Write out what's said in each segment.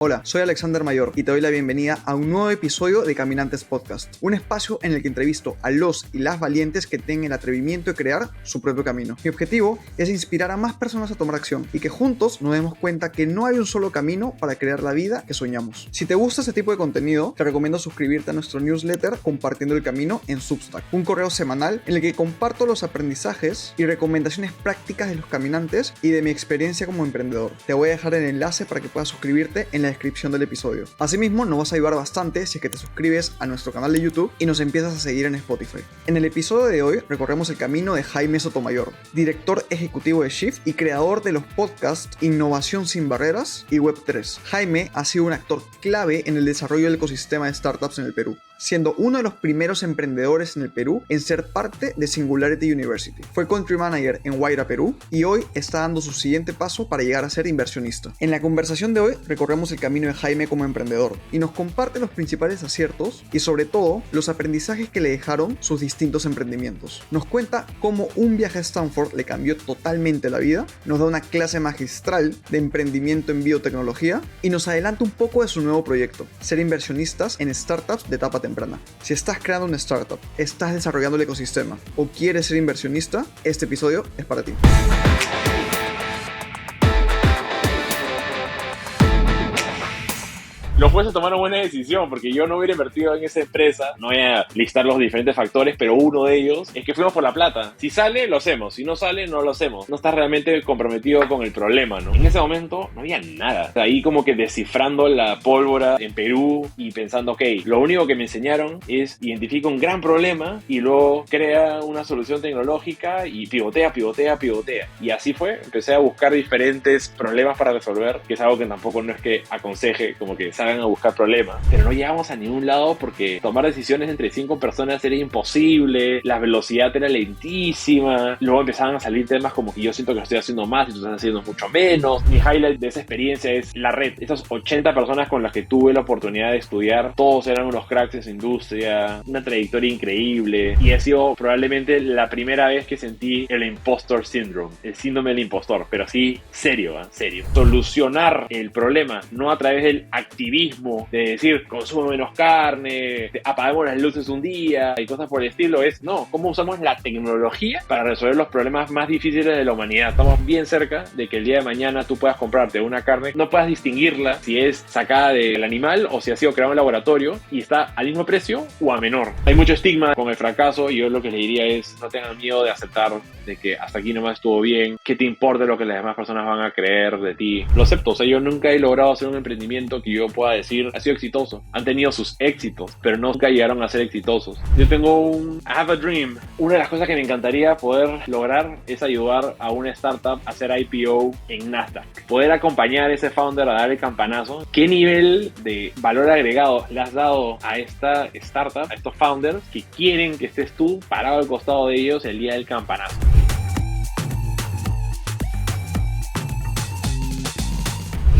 Hola, soy Alexander Mayor y te doy la bienvenida a un nuevo episodio de Caminantes Podcast, un espacio en el que entrevisto a los y las valientes que tienen el atrevimiento de crear su propio camino. Mi objetivo es inspirar a más personas a tomar acción y que juntos nos demos cuenta que no hay un solo camino para crear la vida que soñamos. Si te gusta este tipo de contenido, te recomiendo suscribirte a nuestro newsletter Compartiendo el Camino en Substack, un correo semanal en el que comparto los aprendizajes y recomendaciones prácticas de los caminantes y de mi experiencia como emprendedor. Te voy a dejar el enlace para que puedas suscribirte en la descripción del episodio. Asimismo, nos vas a ayudar bastante si es que te suscribes a nuestro canal de YouTube y nos empiezas a seguir en Spotify. En el episodio de hoy recorremos el camino de Jaime Sotomayor, director ejecutivo de Shift y creador de los podcasts Innovación sin Barreras y Web3. Jaime ha sido un actor clave en el desarrollo del ecosistema de startups en el Perú, siendo uno de los primeros emprendedores en el Perú en ser parte de Singularity University. Fue country manager en Guaira, Perú, y hoy está dando su siguiente paso para llegar a ser inversionista. En la conversación de hoy recorremos el camino de Jaime como emprendedor y nos comparte los principales aciertos y sobre todo los aprendizajes que le dejaron sus distintos emprendimientos. Nos cuenta cómo un viaje a Stanford le cambió totalmente la vida, nos da una clase magistral de emprendimiento en biotecnología y nos adelanta un poco de su nuevo proyecto, ser inversionistas en startups de etapa temprana. Si estás creando una startup, estás desarrollando el ecosistema o quieres ser inversionista, este episodio es para ti. Los jueces tomaron buena decisión porque yo no hubiera invertido en esa empresa. No voy a listar los diferentes factores, pero uno de ellos es que fuimos por la plata. Si sale, lo hacemos. Si no sale, no lo hacemos. No estás realmente comprometido con el problema, ¿no? En ese momento no había nada. Ahí como que descifrando la pólvora en Perú y pensando, ok, lo único que me enseñaron es identifica un gran problema y luego crea una solución tecnológica y pivotea. Y así fue. Empecé a buscar diferentes problemas para resolver, que es algo que tampoco no es que aconseje, como que salgan a buscar problemas, pero no llegamos a ningún lado porque tomar decisiones entre 5 personas era imposible, la velocidad era lentísima, luego empezaban a salir temas como que yo siento que lo estoy haciendo más y tú estás haciendo mucho menos. Mi highlight de esa experiencia es la red. Esas 80 personas con las que tuve la oportunidad de estudiar, todos eran unos cracks de su industria, una trayectoria increíble, y ha sido probablemente la primera vez que sentí el impostor syndrome, el síndrome del impostor, pero así serio, serio. Solucionar el problema no a través del activismo de decir consumo menos carne, apaguemos las luces un día y cosas por el estilo, es no, cómo usamos la tecnología para resolver los problemas más difíciles de la humanidad. Estamos bien cerca de que el día de mañana tú puedas comprarte una carne, no puedas distinguirla si es sacada del animal o si ha sido creada en un laboratorio y está al mismo precio o a menor. Hay mucho estigma con el fracaso y yo lo que les diría es no tengan miedo de aceptar de que hasta aquí nomás estuvo bien, que te importe lo que las demás personas van a creer de ti. Lo acepto, o sea, yo nunca he logrado hacer un emprendimiento que yo pueda decir ha sido exitoso. Han tenido sus éxitos, pero nunca llegaron a ser exitosos. Yo tengo I have a dream. Una de las cosas que me encantaría poder lograr es ayudar a una startup a hacer IPO en Nasdaq. Poder acompañar a ese founder a dar el campanazo. ¿Qué nivel de valor agregado le has dado a esta startup, a estos founders que quieren que estés tú parado al costado de ellos el día del campanazo?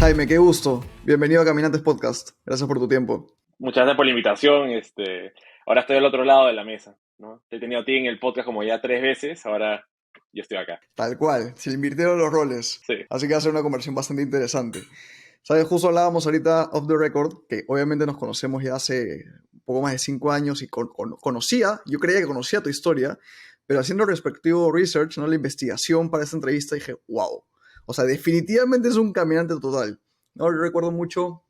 Jaime, qué gusto. Bienvenido a Caminantes Podcast. Gracias por tu tiempo. Muchas gracias por la invitación. Ahora estoy al otro lado de la mesa, ¿no? Te he tenido a ti en el podcast como ya 3 veces, ahora yo estoy acá. Tal cual, se invirtieron los roles. Sí. Así que va a ser una conversación bastante interesante. ¿Sabes? Justo hablábamos ahorita off the record, que obviamente nos conocemos ya hace un poco más de 5 años y yo creía que conocía tu historia, pero haciendo el respectivo research, ¿no? La investigación para esta entrevista, dije, wow. O sea, definitivamente es un caminante total. ¿No? Yo recuerdo mucho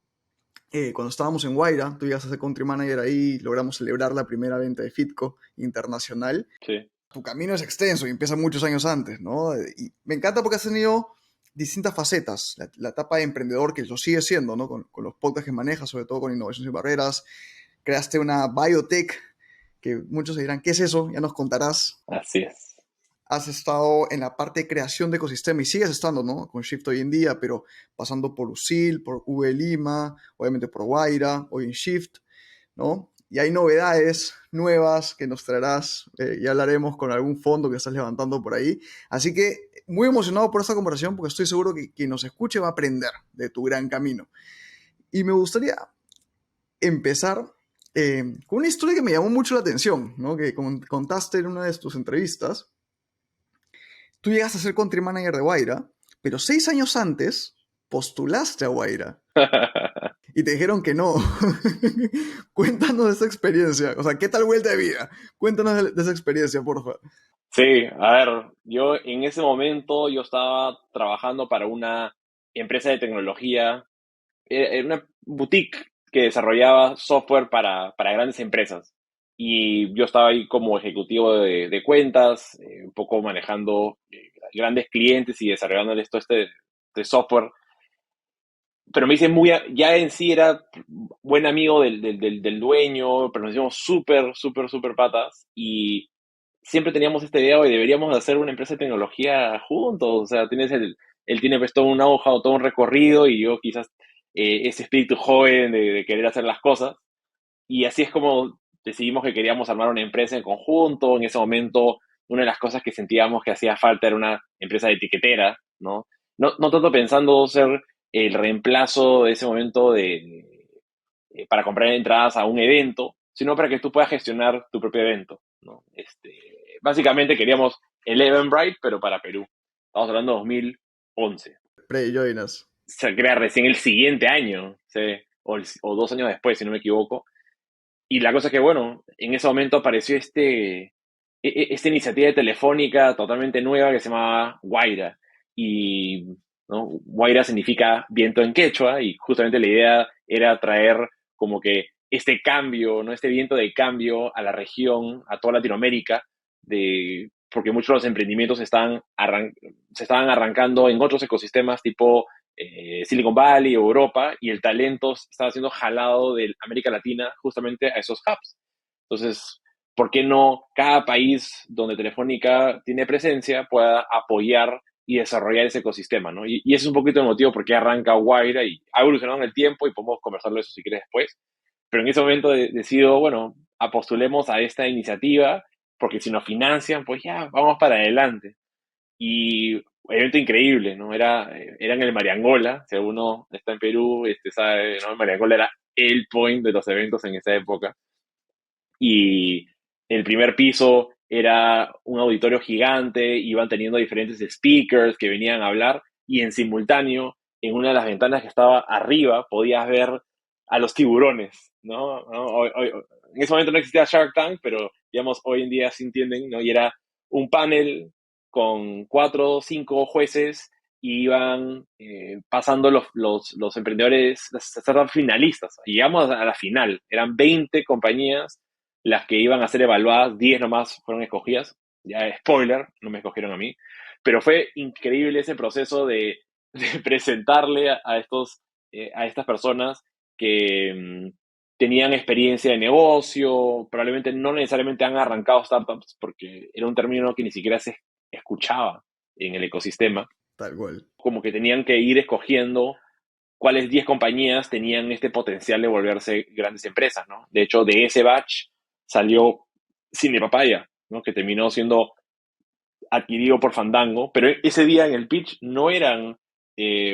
cuando estábamos en Guaira, tú llegas a ser country manager ahí, logramos celebrar la primera venta de Fitco internacional. Sí. Tu camino es extenso y empieza muchos años antes, ¿no? Y me encanta porque has tenido distintas facetas. La etapa de emprendedor, que lo sigue siendo, ¿no? Con los podcasts que manejas, sobre todo con Innovación sin Barreras. Creaste una biotech, que muchos se dirán, ¿qué es eso? Ya nos contarás. Así es. Has estado en la parte de creación de ecosistema y sigues estando, ¿no? Con Shift hoy en día, pero pasando por USIL, por V Lima, obviamente por Guaira, hoy en Shift, ¿no? Y hay novedades nuevas que nos traerás, ya hablaremos con algún fondo que estás levantando por ahí. Así que muy emocionado por esta conversación porque estoy seguro que quien nos escuche va a aprender de tu gran camino. Y me gustaría empezar con una historia que me llamó mucho la atención, ¿no? Que contaste en una de tus entrevistas. Tú llegaste a ser country manager de Guaira, pero 6 años antes postulaste a Guaira y te dijeron que no. Cuéntanos de esa experiencia. O sea, ¿qué tal vuelta de vida? Cuéntanos de esa experiencia, porfa. Sí, a ver, yo en ese momento yo estaba trabajando para una empresa de tecnología, era una boutique que desarrollaba software para grandes empresas. Y yo estaba ahí como ejecutivo de cuentas, un poco manejando grandes clientes y desarrollándoles todo este software. Pero me hice ya en sí era buen amigo del dueño, pero nos hicimos súper, súper, súper patas. Y siempre teníamos esta idea de deberíamos hacer una empresa de tecnología juntos. O sea, él tiene pues todo un know-how, todo un recorrido y yo quizás ese espíritu joven de querer hacer las cosas. Y así es como decidimos que queríamos armar una empresa en conjunto. En ese momento, una de las cosas que sentíamos que hacía falta era una empresa de etiquetera, ¿no? No tanto pensando ser el reemplazo de ese momento para comprar entradas a un evento, sino para que tú puedas gestionar tu propio evento, ¿no? Básicamente queríamos el Eventbrite, pero para Perú. Estamos hablando de 2011. Pre-Joinas. Se crea recién el siguiente año, ¿sí? O 2 años después, si no me equivoco. Y la cosa es que, bueno, en ese momento apareció esta iniciativa de Telefónica totalmente nueva que se llamaba Guaira. Y, ¿no? Guaira significa viento en quechua y justamente la idea era traer como que este cambio, ¿no? Este viento de cambio a la región, a toda Latinoamérica, porque muchos de los emprendimientos se estaban arrancando en otros ecosistemas tipo Silicon Valley o Europa, y el talento estaba siendo jalado de América Latina justamente a esos hubs. Entonces, ¿por qué no cada país donde Telefónica tiene presencia pueda apoyar y desarrollar ese ecosistema, ¿no? Y ese es un poquito el motivo por qué arranca Guaira y ha evolucionado en el tiempo y podemos conversarlo eso si quieres después. Pero en ese momento decido, bueno, apostulemos a esta iniciativa porque si nos financian, pues ya, vamos para adelante. Y evento increíble, ¿no? Era en el Mariangola, si alguno está en Perú, sabe, ¿no? El Mariangola era el point de los eventos en esa época. Y el primer piso era un auditorio gigante, iban teniendo diferentes speakers que venían a hablar, y en simultáneo, en una de las ventanas que estaba arriba, podías ver a los tiburones, ¿no? En ese momento no existía Shark Tank, pero digamos, hoy en día sí entienden, ¿no? Y era un panel con 4 o 5 jueces y iban pasando los emprendedores, las startups finalistas. Y llegamos a la final, eran 20 compañías las que iban a ser evaluadas, 10 nomás fueron escogidas. Ya, spoiler, no me escogieron a mí. Pero fue increíble ese proceso de presentarle a estas personas que tenían experiencia de negocio, probablemente no necesariamente han arrancado startups, porque era un término que ni siquiera se escuchaba en el ecosistema. Tal cual. Como que tenían que ir escogiendo cuáles 10 compañías tenían este potencial de volverse grandes empresas, ¿no? De hecho, de ese batch salió Cine Papaya, ¿no? Que terminó siendo adquirido por Fandango, pero ese día en el pitch no eran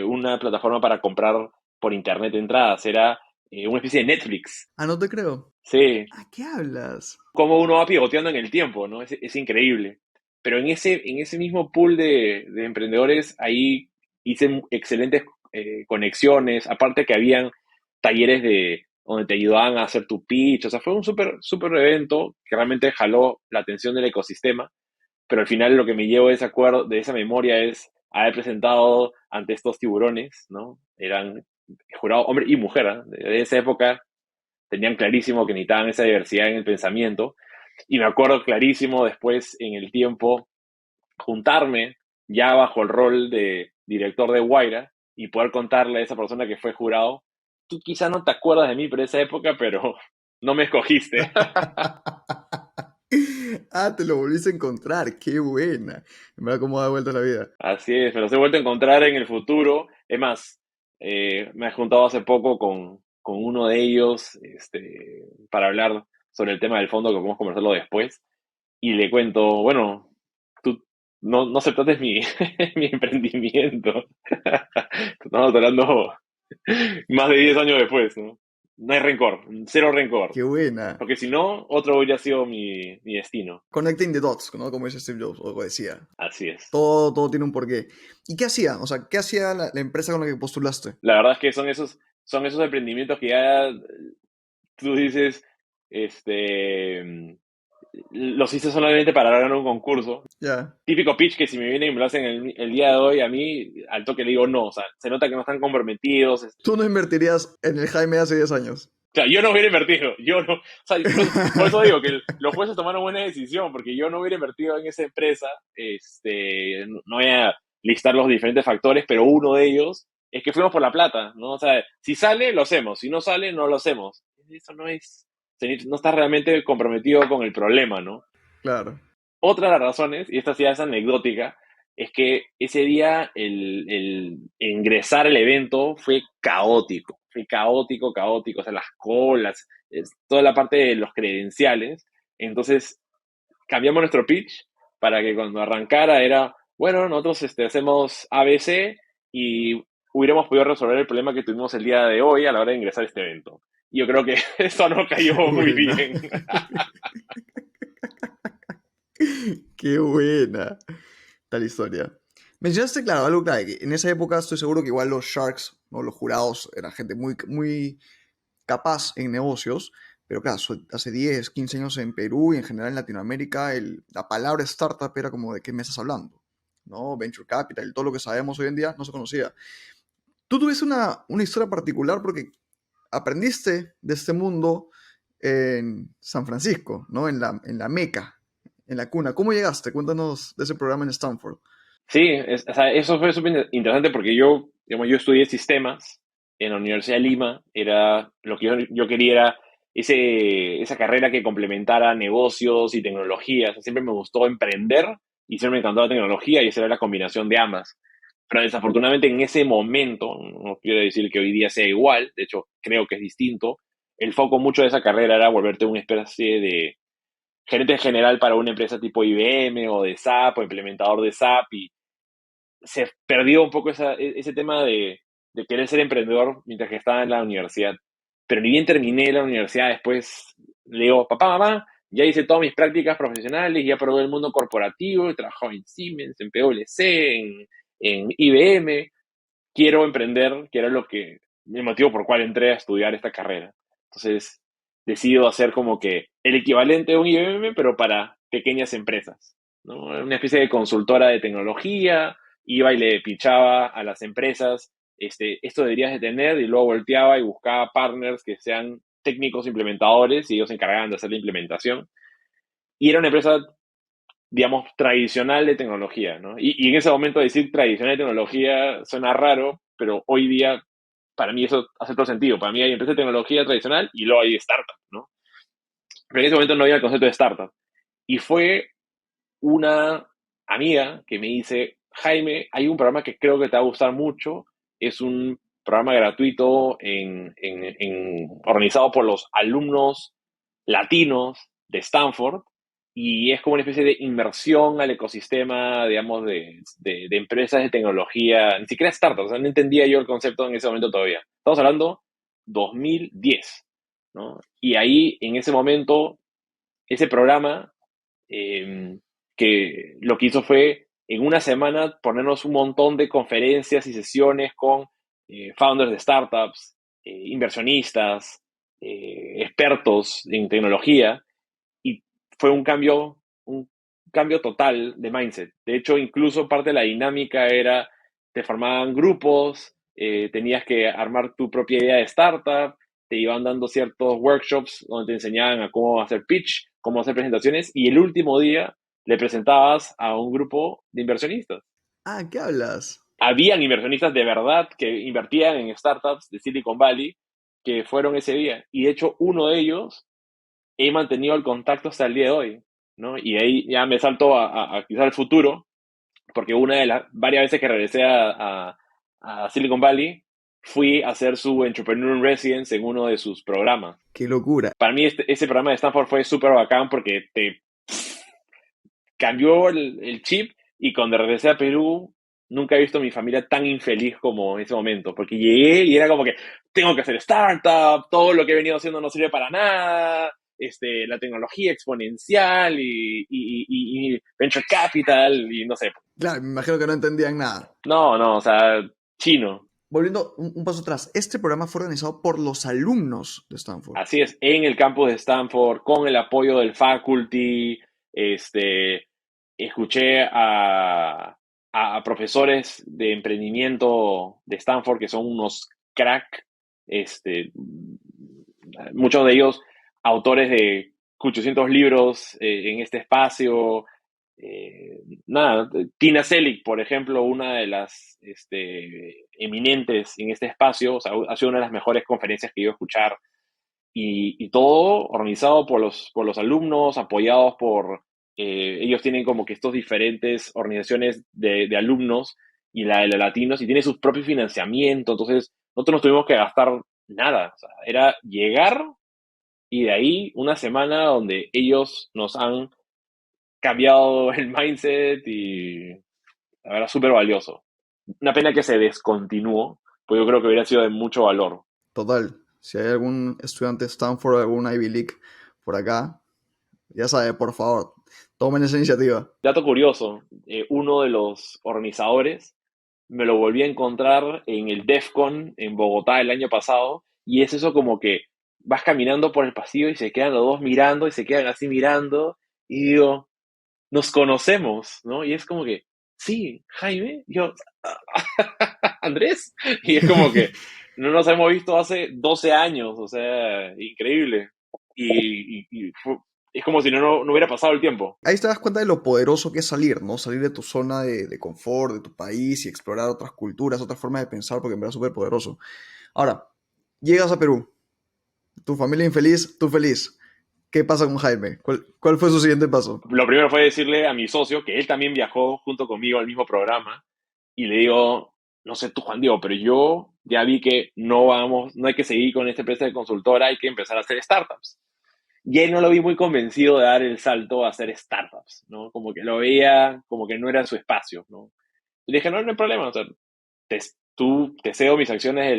una plataforma para comprar por internet entradas, era una especie de Netflix. Ah, no te creo. Sí, ¿A qué hablas? como uno va pivoteando en el tiempo, ¿no? Es increíble. Pero en ese mismo pool de emprendedores, ahí hice excelentes conexiones, aparte que habían talleres donde te ayudaban a hacer tu pitch, o sea, fue un súper, súper evento que realmente jaló la atención del ecosistema, pero al final lo que me llevo de ese acuerdo, de esa memoria, es haber presentado ante estos tiburones, ¿no? Eran jurados hombre y mujer, ¿eh? De esa época tenían clarísimo que necesitaban esa diversidad en el pensamiento. Y me acuerdo clarísimo después, en el tiempo, juntarme ya bajo el rol de director de Guaira y poder contarle a esa persona que fue jurado, tú quizá no te acuerdas de mí por esa época, pero no me escogiste. Ah, te lo volviste a encontrar. Qué buena. Mira cómo da vuelta la vida. Así es, pero se he vuelto a encontrar en el futuro. Es más, me he juntado hace poco con uno de ellos para hablar sobre el tema del fondo, que podemos conversarlo después. Y le cuento, bueno, tú no aceptaste mi emprendimiento. Estamos hablando más de 10 años después, ¿no? no hay rencor, cero rencor. Qué buena. Porque si no, otro hubiera sido mi destino. Connecting the dots, ¿no? Como dice Steve Jobs, o decía. Así es. Todo tiene un porqué. ¿Y qué hacía? O sea, ¿qué hacía la empresa con la que postulaste? La verdad es que son esos emprendimientos que ya tú dices, este, los hice solamente para ganar un concurso. Ya. Típico pitch que si me vienen y me lo hacen el día de hoy, a mí al toque le digo no, o sea, se nota que no están comprometidos. Tú no invertirías en el Jaime hace 10 años. O sea, yo no hubiera invertido, yo no, o sea, por eso digo que los jueces tomaron buena decisión, porque yo no hubiera invertido en esa empresa, no voy a listar los diferentes factores, pero uno de ellos es que fuimos por la plata, ¿no? O sea, si sale, lo hacemos, si no sale, no lo hacemos. Eso no está realmente comprometido con el problema, ¿no? Claro. Otra de las razones, y esta sí es anecdótica, es que ese día el ingresar al evento fue caótico. Fue caótico, caótico. O sea, las colas, toda la parte de los credenciales. Entonces, cambiamos nuestro pitch para que cuando arrancara era, bueno, nosotros hacemos ABC y hubiéramos podido resolver el problema que tuvimos el día de hoy a la hora de ingresar a este evento. Y yo creo que eso no cayó muy Buena. bien. Qué buena. Tal historia. Mencionaste, claro, algo clave, que en esa época estoy seguro que igual los Sharks o los jurados eran gente muy capaz en negocios, pero claro, hace 10, 15 años en Perú y en general en Latinoamérica la palabra startup era como de qué me estás hablando, ¿no? Venture Capital, todo lo que sabemos hoy en día no se conocía. Tú tuviste una historia particular porque aprendiste de este mundo en San Francisco, ¿no? En la Meca, en la cuna. ¿Cómo llegaste? Cuéntanos de ese programa en Stanford. Sí, o sea, eso fue súper interesante porque yo estudié sistemas en la Universidad de Lima. Era lo que yo quería era esa carrera que complementara negocios y tecnología. O sea, siempre me gustó emprender y siempre me encantó la tecnología y esa era la combinación de ambas. Pero desafortunadamente en ese momento, no quiero decir que hoy día sea igual, de hecho creo que es distinto, el foco mucho de esa carrera era volverte una especie de gerente general para una empresa tipo IBM o de SAP o implementador de SAP y se perdió un poco ese tema de querer ser emprendedor mientras que estaba en la universidad. Pero ni bien terminé la universidad, después le digo, papá, mamá, ya hice todas mis prácticas profesionales, ya probé el mundo corporativo, he trabajado en Siemens, en PwC, en IBM, quiero emprender, que era el motivo por cual entré a estudiar esta carrera. Entonces, decido hacer como que el equivalente a un IBM, pero para pequeñas empresas, ¿no? Una especie de consultora de tecnología, iba y le pichaba a las empresas, esto deberías de tener, y luego volteaba y buscaba partners que sean técnicos implementadores y ellos se encargaban de hacer la implementación. Y era una empresa, digamos, tradicional de tecnología, ¿no? Y en ese momento decir tradicional de tecnología suena raro, pero hoy día para mí eso hace todo sentido. Para mí hay empresa de tecnología tradicional y luego hay startup, ¿no? Pero en ese momento no había el concepto de startup. Y fue una amiga que me dice, Jaime, hay un programa que creo que te va a gustar mucho. Es un programa gratuito organizado por los alumnos latinos de Stanford y es como una especie de inmersión al ecosistema, digamos, de empresas de tecnología, ni siquiera startups, o sea, no entendía yo el concepto en ese momento todavía. Estamos hablando 2010, ¿no? Y ahí, en ese momento, ese programa que lo que hizo fue en una semana ponernos un montón de conferencias y sesiones con founders de startups, inversionistas, expertos en tecnología y fue un cambio total de mindset. De hecho, incluso parte de la dinámica era, te formaban grupos, tenías que armar tu propia idea de startup, te iban dando ciertos workshops donde te enseñaban a cómo hacer pitch, cómo hacer presentaciones, y el último día le presentabas a un grupo de inversionistas. Ah, ¿qué hablas? Habían inversionistas de verdad que invertían en startups de Silicon Valley que fueron ese día. Y de hecho, uno de ellos he mantenido el contacto hasta el día de hoy, ¿no? Y ahí ya me salto a quizá el futuro, porque una de las varias veces que regresé a Silicon Valley, fui a hacer su Entrepreneur in Residence en uno de sus programas. Qué locura. Para mí ese programa de Stanford fue súper bacán porque te cambió el chip y cuando regresé a Perú nunca he visto a mi familia tan infeliz como en ese momento, porque llegué y era como que tengo que hacer startup, todo lo que he venido haciendo no sirve para nada, la tecnología exponencial y venture capital y no sé. Claro, me imagino que no entendían nada. No, no, o sea, chino. Volviendo un paso atrás, este programa fue organizado por los alumnos de Stanford. Así es, en el campus de Stanford, con el apoyo del faculty, escuché a profesores de emprendimiento de Stanford que son unos crack, muchos de ellos autores de 800 libros en este espacio. Nada, Tina Selig, por ejemplo, una de las eminentes en este espacio, o sea, ha sido una de las mejores conferencias que yo he escuchado y todo organizado por los alumnos, apoyados por, ellos tienen como que estos diferentes organizaciones de alumnos y la de los latinos y tiene su propio financiamiento, entonces nosotros no tuvimos que gastar nada, o sea, era llegar y de ahí una semana donde ellos nos han cambiado el mindset y la verdad súper valioso. Una pena que se descontinuó, pues yo creo que hubiera sido de mucho valor. Total, si hay algún estudiante de Stanford, algún Ivy League por acá, ya sabe, por favor, tomen esa iniciativa. Dato curioso, uno de los organizadores me lo volví a encontrar en el DEF CON en Bogotá el año pasado y es eso como que vas caminando por el pasillo y se quedan los dos mirando y se quedan así mirando y digo, nos conocemos, ¿no? Y es como que, sí, Jaime, yo, Andrés, y es como que no nos hemos visto hace 12 años, o sea, increíble. Es como si no hubiera pasado el tiempo. Ahí te das cuenta de lo poderoso que es salir, ¿no? Salir de tu zona de confort, de tu país y explorar otras culturas, otras formas de pensar, porque en verdad es súper poderoso. Ahora, llegas a Perú, tu familia infeliz, tú feliz. ¿Qué pasa con Jaime? ¿Cuál fue su siguiente paso? Lo primero fue decirle a mi socio que él también viajó junto conmigo al mismo programa y le digo, no sé tú, Juan Diego, pero yo ya vi que no hay que seguir con esta empresa de consultora, hay que empezar a hacer startups. Y él no lo vi muy convencido de dar el salto a hacer startups, ¿no? Como que lo veía como que no era su espacio, ¿no? Y le dije, no, no hay problema, o sea, te, te cedo mis acciones de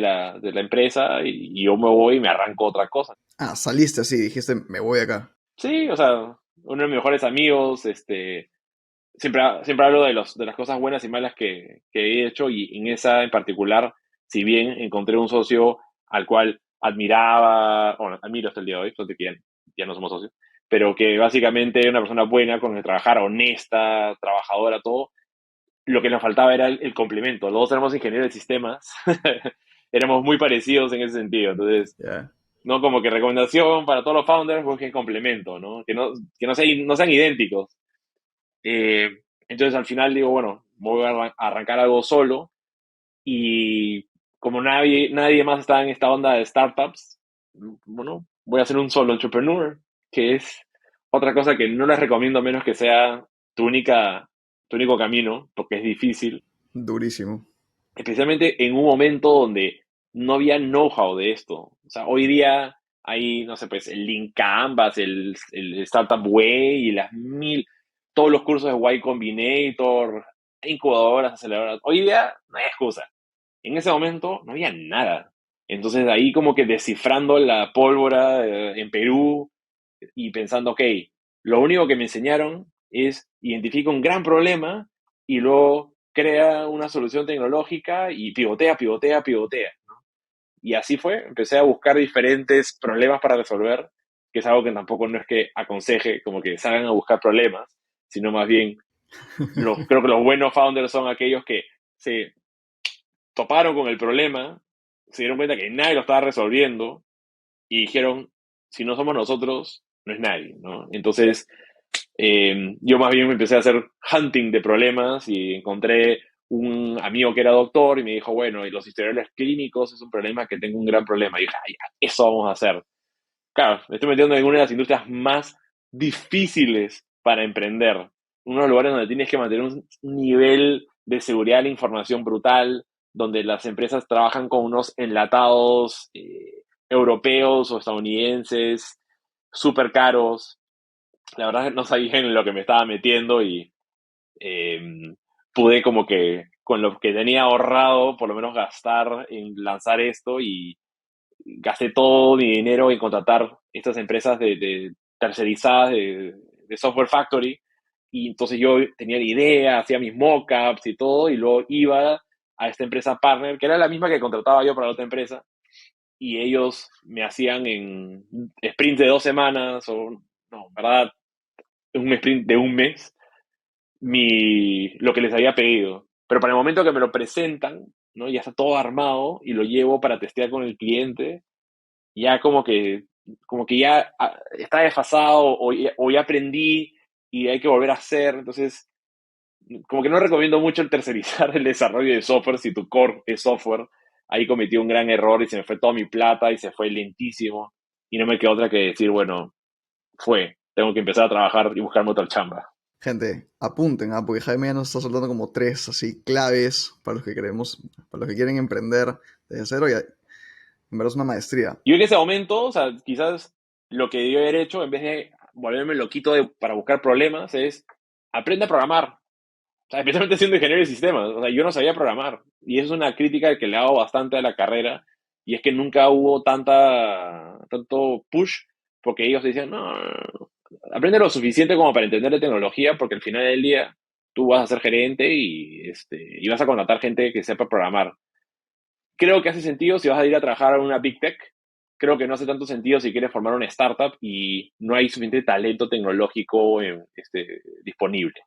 la empresa y yo me voy y me arranco otra cosa. Ah, saliste así, dijiste, me voy acá. Sí, o sea, uno de mis mejores amigos, siempre hablo de las cosas buenas y malas que he hecho y en esa en particular, si bien encontré un socio al cual admiraba, bueno, admiro hasta el día de hoy, solo que ya no somos socios, pero que básicamente era una persona buena con el trabajar, honesta, trabajadora, todo. Lo que nos faltaba era el complemento. Los dos éramos ingenieros de sistemas, éramos muy parecidos en ese sentido, entonces Ya. no como que recomendación para todos los founders, pues que complemento, ¿no? No sean idénticos. Eh, entonces al final digo, bueno, voy a arrancar algo solo y como nadie más está en esta onda de startups, bueno, voy a ser un solo entrepreneur, que es otra cosa que no les recomiendo a menos que sea tu único camino, porque es difícil, Durísimo. especialmente en un momento donde no había know-how de esto. O sea, hoy día hay, no sé, pues el Link Canvas, el Startup Way y todos los cursos de Y Combinator, incubadoras, aceleradoras. Hoy día no hay excusa. En ese momento no había nada. Entonces ahí como que descifrando la pólvora en Perú y pensando, ok, lo único que me enseñaron es identifica un gran problema y luego crea una solución tecnológica y pivotea, pivotea, pivotea. Y así fue, empecé a buscar diferentes problemas para resolver, que es algo que tampoco no es que aconseje, como que salgan a buscar problemas, sino más bien, creo que los buenos founders son aquellos que se toparon con el problema, se dieron cuenta que nadie lo estaba resolviendo y dijeron, si no somos nosotros, no es nadie, ¿no? Entonces, yo más bien me empecé a hacer hunting de problemas y encontré un amigo que era doctor y me dijo, bueno, y los historiales clínicos es un problema que tengo un gran problema. Y dije, ay, eso vamos a hacer. Claro, me estoy metiendo en una de las industrias más difíciles para emprender. Uno de los lugares donde tienes que mantener un nivel de seguridad de la información brutal, donde las empresas trabajan con unos enlatados europeos o estadounidenses súper caros. La verdad no sabía en lo que me estaba metiendo y eh, pude como que con lo que tenía ahorrado, por lo menos gastar en lanzar esto y gasté todo mi dinero en contratar estas empresas de tercerizadas de Software Factory. Y entonces yo tenía la idea, hacía mis mockups y todo, y luego iba a esta empresa partner, que era la misma que contrataba yo para la otra empresa, y ellos me hacían en sprints de 2 semanas, o no, ¿verdad? Un sprint de un mes, lo que les había pedido. Pero para el momento que me lo presentan, ¿no? Ya está todo armado y lo llevo para testear con el cliente, ya como que ya está desfasado o ya aprendí y hay que volver a hacer. Entonces, como que no recomiendo mucho el tercerizar el desarrollo de software si tu core es software. Ahí cometí un gran error y se me fue toda mi plata y se fue lentísimo y no me quedó otra que decir, bueno, tengo que empezar a trabajar y buscarme otra chamba. Gente, apunten, porque Jaime ya nos está soltando como tres así claves para los que queremos, para los que quieren emprender desde cero y en verdad es una maestría. Yo en ese momento, o sea, quizás lo que debió haber hecho, en vez de volverme loquito para buscar problemas, es aprende a programar. O sea, especialmente siendo ingeniero de sistemas. O sea, yo no sabía programar. Y eso es una crítica que le hago bastante a la carrera. Y es que nunca hubo tanto push, porque ellos decían, no, aprende lo suficiente como para entender de tecnología, porque al final del día tú vas a ser gerente y vas a contratar gente que sepa programar. Creo que hace sentido si vas a ir a trabajar a una Big Tech. Creo que no hace tanto sentido si quieres formar una startup y no hay suficiente talento tecnológico disponible.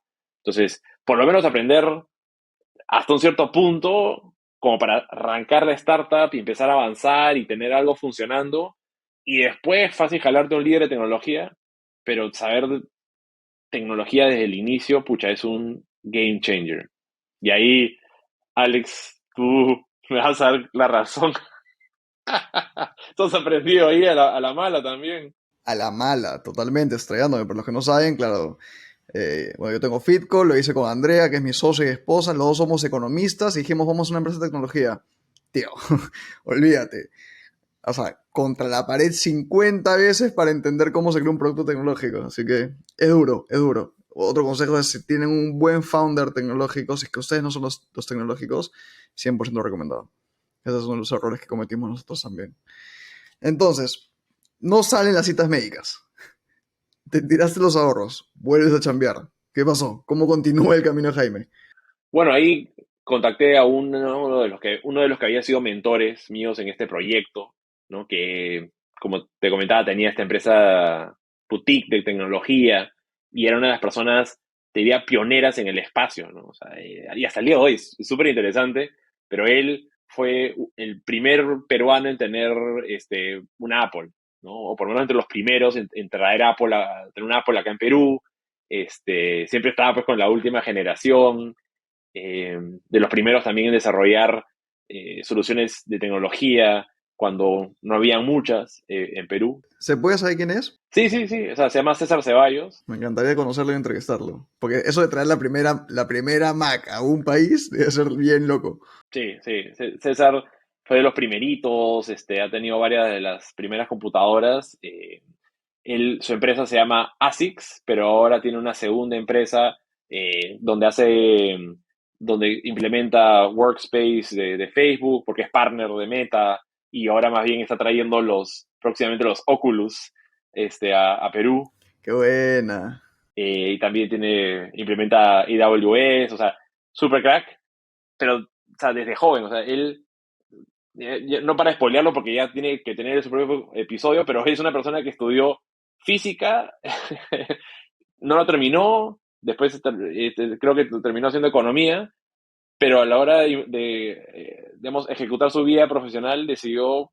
Entonces, por lo menos aprender hasta un cierto punto como para arrancar la startup y empezar a avanzar y tener algo funcionando. Y después fácil jalarte un líder de tecnología, pero saber tecnología desde el inicio, pucha, es un game changer. Y ahí, Alex, tú me vas a dar la razón. Tú has aprendido ahí a la mala también. A la mala, totalmente, estrellándome. Por los que no saben, claro, bueno, yo tengo Fitco, lo hice con Andrea, que es mi socia y esposa, los dos somos economistas y dijimos, vamos a una empresa de tecnología. Tío, olvídate. O sea, contra la pared 50 veces para entender cómo se crea un producto tecnológico. Así que es duro, es duro. Otro consejo es si tienen un buen founder tecnológico, si es que ustedes no son los tecnológicos, 100% recomendado. Esos son los errores que cometimos nosotros también. Entonces, no salen las citas médicas. Te tiraste los ahorros, vuelves a chambear. ¿Qué pasó? ¿Cómo continúa el camino de Jaime? Bueno, ahí contacté a uno de los que había sido mentores míos en este proyecto, ¿no? Que, como te comentaba, tenía esta empresa boutique de tecnología y era una de las personas, te diría, pioneras en el espacio, ¿no? O sea, y hasta el día de hoy es súper interesante, pero él fue el primer peruano en tener un Apple, ¿no? O por lo menos entre los primeros en traer tener un Apple acá en Perú. Siempre estaba pues con la última generación, de los primeros también en desarrollar soluciones de tecnología cuando no había muchas en Perú. ¿Se puede saber quién es? Sí, sí, sí, o sea, se llama César Ceballos. Me encantaría conocerlo y entrevistarlo. Porque eso de traer la primera Mac a un país debe ser bien loco. Sí, sí, César fue de los primeritos, ha tenido varias de las primeras computadoras. Su empresa se llama ASICS, pero ahora tiene una segunda empresa donde implementa Workspace de Facebook, porque es partner de Meta, y ahora más bien está trayendo próximamente los Oculus a Perú. Qué buena. Y también implementa AWS, o sea, super crack, pero o sea, desde joven, o sea, él, no para spoilearlo porque ya tiene que tener su propio episodio, pero es una persona que estudió física, no lo terminó, después creo que terminó haciendo economía, pero a la hora digamos, ejecutar su vida profesional decidió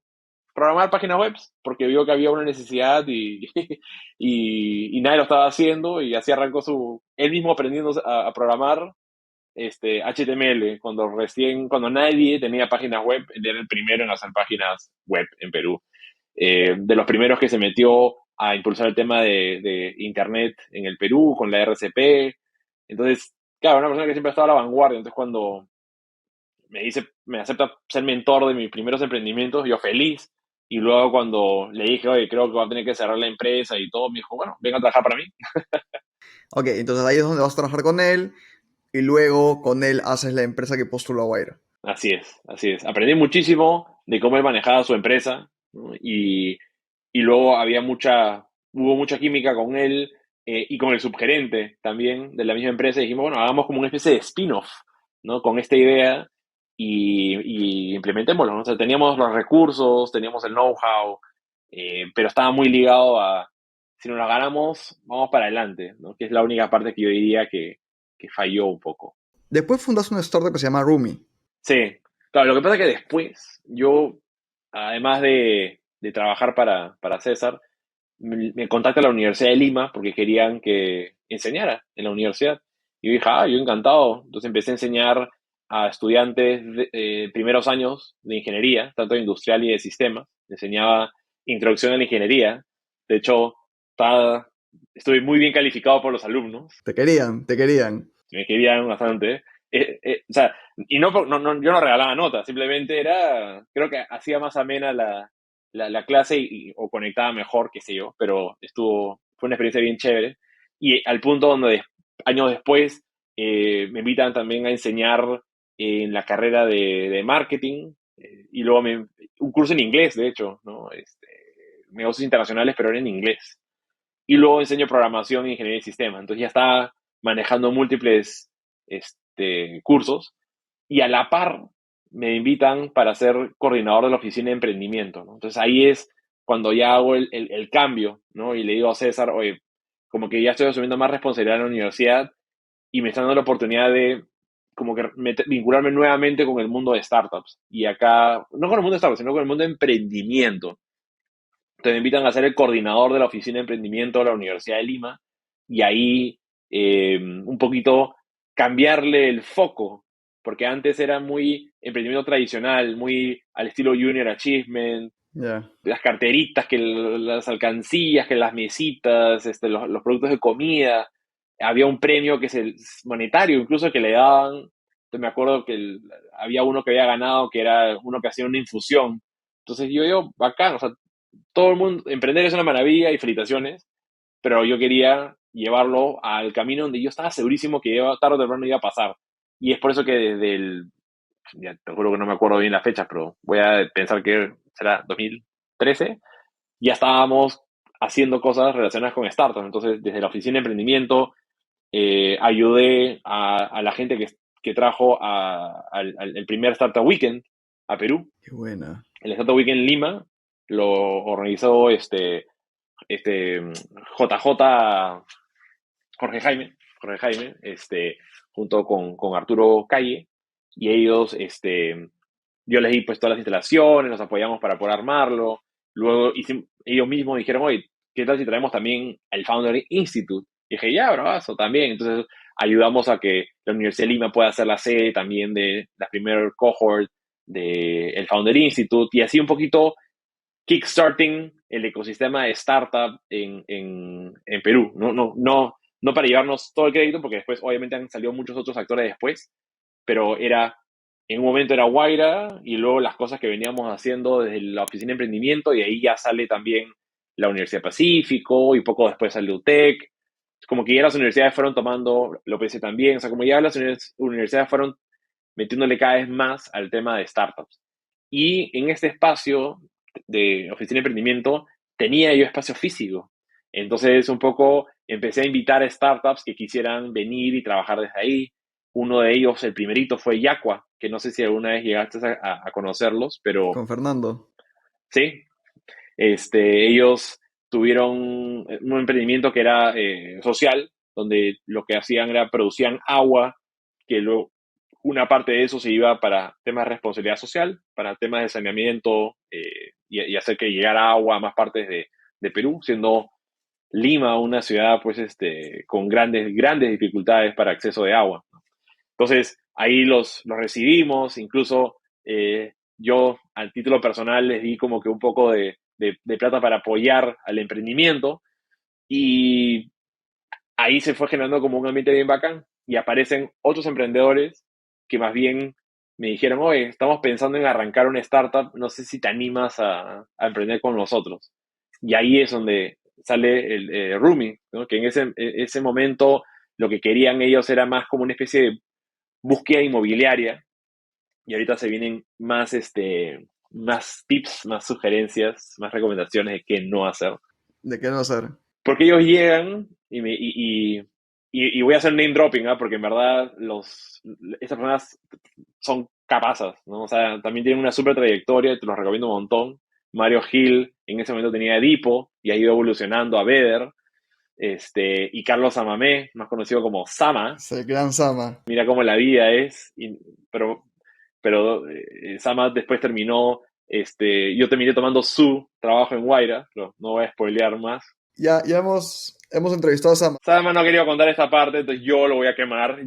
programar páginas web porque vio que había una necesidad y nadie lo estaba haciendo y así arrancó él mismo aprendiendo a programar HTML cuando nadie tenía páginas web. Él era el primero en hacer páginas web en Perú. De los primeros que se metió a impulsar el tema de Internet en el Perú con la RCP. Entonces, claro, una persona que siempre ha estado a la vanguardia. Entonces, cuando me acepta ser mentor de mis primeros emprendimientos, yo feliz. Y luego cuando le dije, oye, creo que va a tener que cerrar la empresa y todo, me dijo, bueno, venga a trabajar para mí. Ok, entonces ahí es donde vas a trabajar con él. Y luego con él haces la empresa que postuló a Guaira. Así es, así es. Aprendí muchísimo de cómo él manejaba su empresa, ¿no? Y luego hubo mucha química con él y con el subgerente también de la misma empresa. Y dijimos, bueno, hagamos como una especie de spin-off, ¿no? Con esta idea y implementémoslo, ¿no? O sea, teníamos los recursos, teníamos el know-how, pero estaba muy ligado a, si nos la ganamos, vamos para adelante, ¿no? Que es la única parte que yo diría que falló un poco. Después fundaste una startup que se llama Rumi. Sí, claro, lo que pasa es que después yo, además de trabajar para César, me contacta la Universidad de Lima porque querían que enseñara en la universidad. Y yo dije, yo encantado. Entonces empecé a enseñar a estudiantes de primeros años de ingeniería, tanto industrial y de sistemas. Enseñaba introducción a la ingeniería. De hecho, estuve muy bien calificado por los alumnos. Te querían, te querían. Me querían bastante. O sea, y yo no regalaba notas, simplemente creo que hacía más amena la clase o conectaba mejor, qué sé yo, pero fue una experiencia bien chévere. Y al punto donde años después me invitan también a enseñar en la carrera de marketing y luego un curso en inglés, de hecho, ¿no? Negocios internacionales, pero era en inglés. Y luego enseño programación e ingeniería de sistemas. Entonces ya estaba manejando múltiples cursos y a la par me invitan para ser coordinador de la oficina de emprendimiento, ¿no? Entonces ahí es cuando ya hago el cambio, ¿no? Y le digo a César, oye, como que ya estoy asumiendo más responsabilidad en la universidad y me están dando la oportunidad de como que vincularme nuevamente con el mundo de startups. Y acá, no con el mundo de startups, sino con el mundo de emprendimiento. Te invitan a ser el coordinador de la oficina de emprendimiento de la Universidad de Lima y ahí un poquito cambiarle el foco, porque antes era muy emprendimiento tradicional, muy al estilo Junior Achievement, Ya. las carteritas, que las alcancías, que las mesitas, los productos de comida. Había un premio que es el monetario, incluso que le daban. Entonces me acuerdo que había uno que había ganado, que era uno que hacía una infusión. Entonces yo, bacán, o sea, todo el mundo, emprender es una maravilla y felicitaciones, pero yo quería llevarlo al camino donde yo estaba segurísimo que tarde o temprano iba a pasar. Y es por eso que ya te juro que no me acuerdo bien la fecha, pero voy a pensar que será 2013, ya estábamos haciendo cosas relacionadas con startups. Entonces, desde la oficina de emprendimiento, ayudé a la gente que trajo el primer Startup Weekend a Perú. Qué buena. El Startup Weekend Lima lo organizó JJ Jorge Jaime, junto con Arturo Calle, y ellos, yo les di pues todas las instalaciones, nos apoyamos para poder armarlo, luego ellos mismos dijeron, oye, ¿qué tal si traemos también al Founder Institute? Y dije, ya, bravazo, también, entonces ayudamos a que la Universidad de Lima pueda ser la sede también de la primera cohort del Founder Institute, y así un poquito kickstarting el ecosistema de startup en Perú. No para llevarnos todo el crédito, porque después obviamente han salido muchos otros actores después, pero en un momento era Guaira y luego las cosas que veníamos haciendo desde la oficina de emprendimiento y ahí ya sale también la Universidad Pacífico y poco después sale UTEC. Como que ya las universidades fueron tomando, lo pensé también, o sea, como ya las universidades fueron metiéndole cada vez más al tema de startups. Y en este espacio de oficina de emprendimiento tenía yo espacio físico. Entonces, un poco empecé a invitar a startups que quisieran venir y trabajar desde ahí. Uno de ellos, el primerito, fue Yaqua, que no sé si alguna vez llegaste a conocerlos, pero Con Fernando. sí, ellos tuvieron un emprendimiento que era social, donde lo que hacían era producían agua, que luego una parte de eso se iba para temas de responsabilidad social, para temas de saneamiento y hacer que llegara agua a más partes de Perú, siendo Lima una ciudad pues con grandes dificultades para acceso de agua. Entonces ahí los recibimos, incluso yo al título personal les di como que un poco de plata para apoyar al emprendimiento y ahí se fue generando como un ambiente bien bacán y aparecen otros emprendedores que más bien me dijeron, oye, estamos pensando en arrancar una startup, no sé si te animas a emprender con nosotros. Y ahí es donde sale el Rumi, ¿no? Que en ese momento lo que querían ellos era más como una especie de búsqueda inmobiliaria, y ahorita se vienen más tips, más sugerencias, más recomendaciones de qué no hacer. ¿De qué no hacer? Porque ellos llegan y voy a hacer name dropping, ¿ah? Porque en verdad esas personas son capaces, ¿no? O sea, también tienen una super trayectoria, y te los recomiendo un montón. Mario Hill en ese momento tenía Edipo y ha ido evolucionando a Vedder. Y Carlos Amamé, más conocido como Sama, Es el gran Sama. mira cómo la vida es, pero, Sama después terminó, yo terminé tomando su trabajo en Guaira, pero no voy a spoilear más. Ya hemos entrevistado a Sama. Sama no quería contar esta parte, entonces yo lo voy a quemar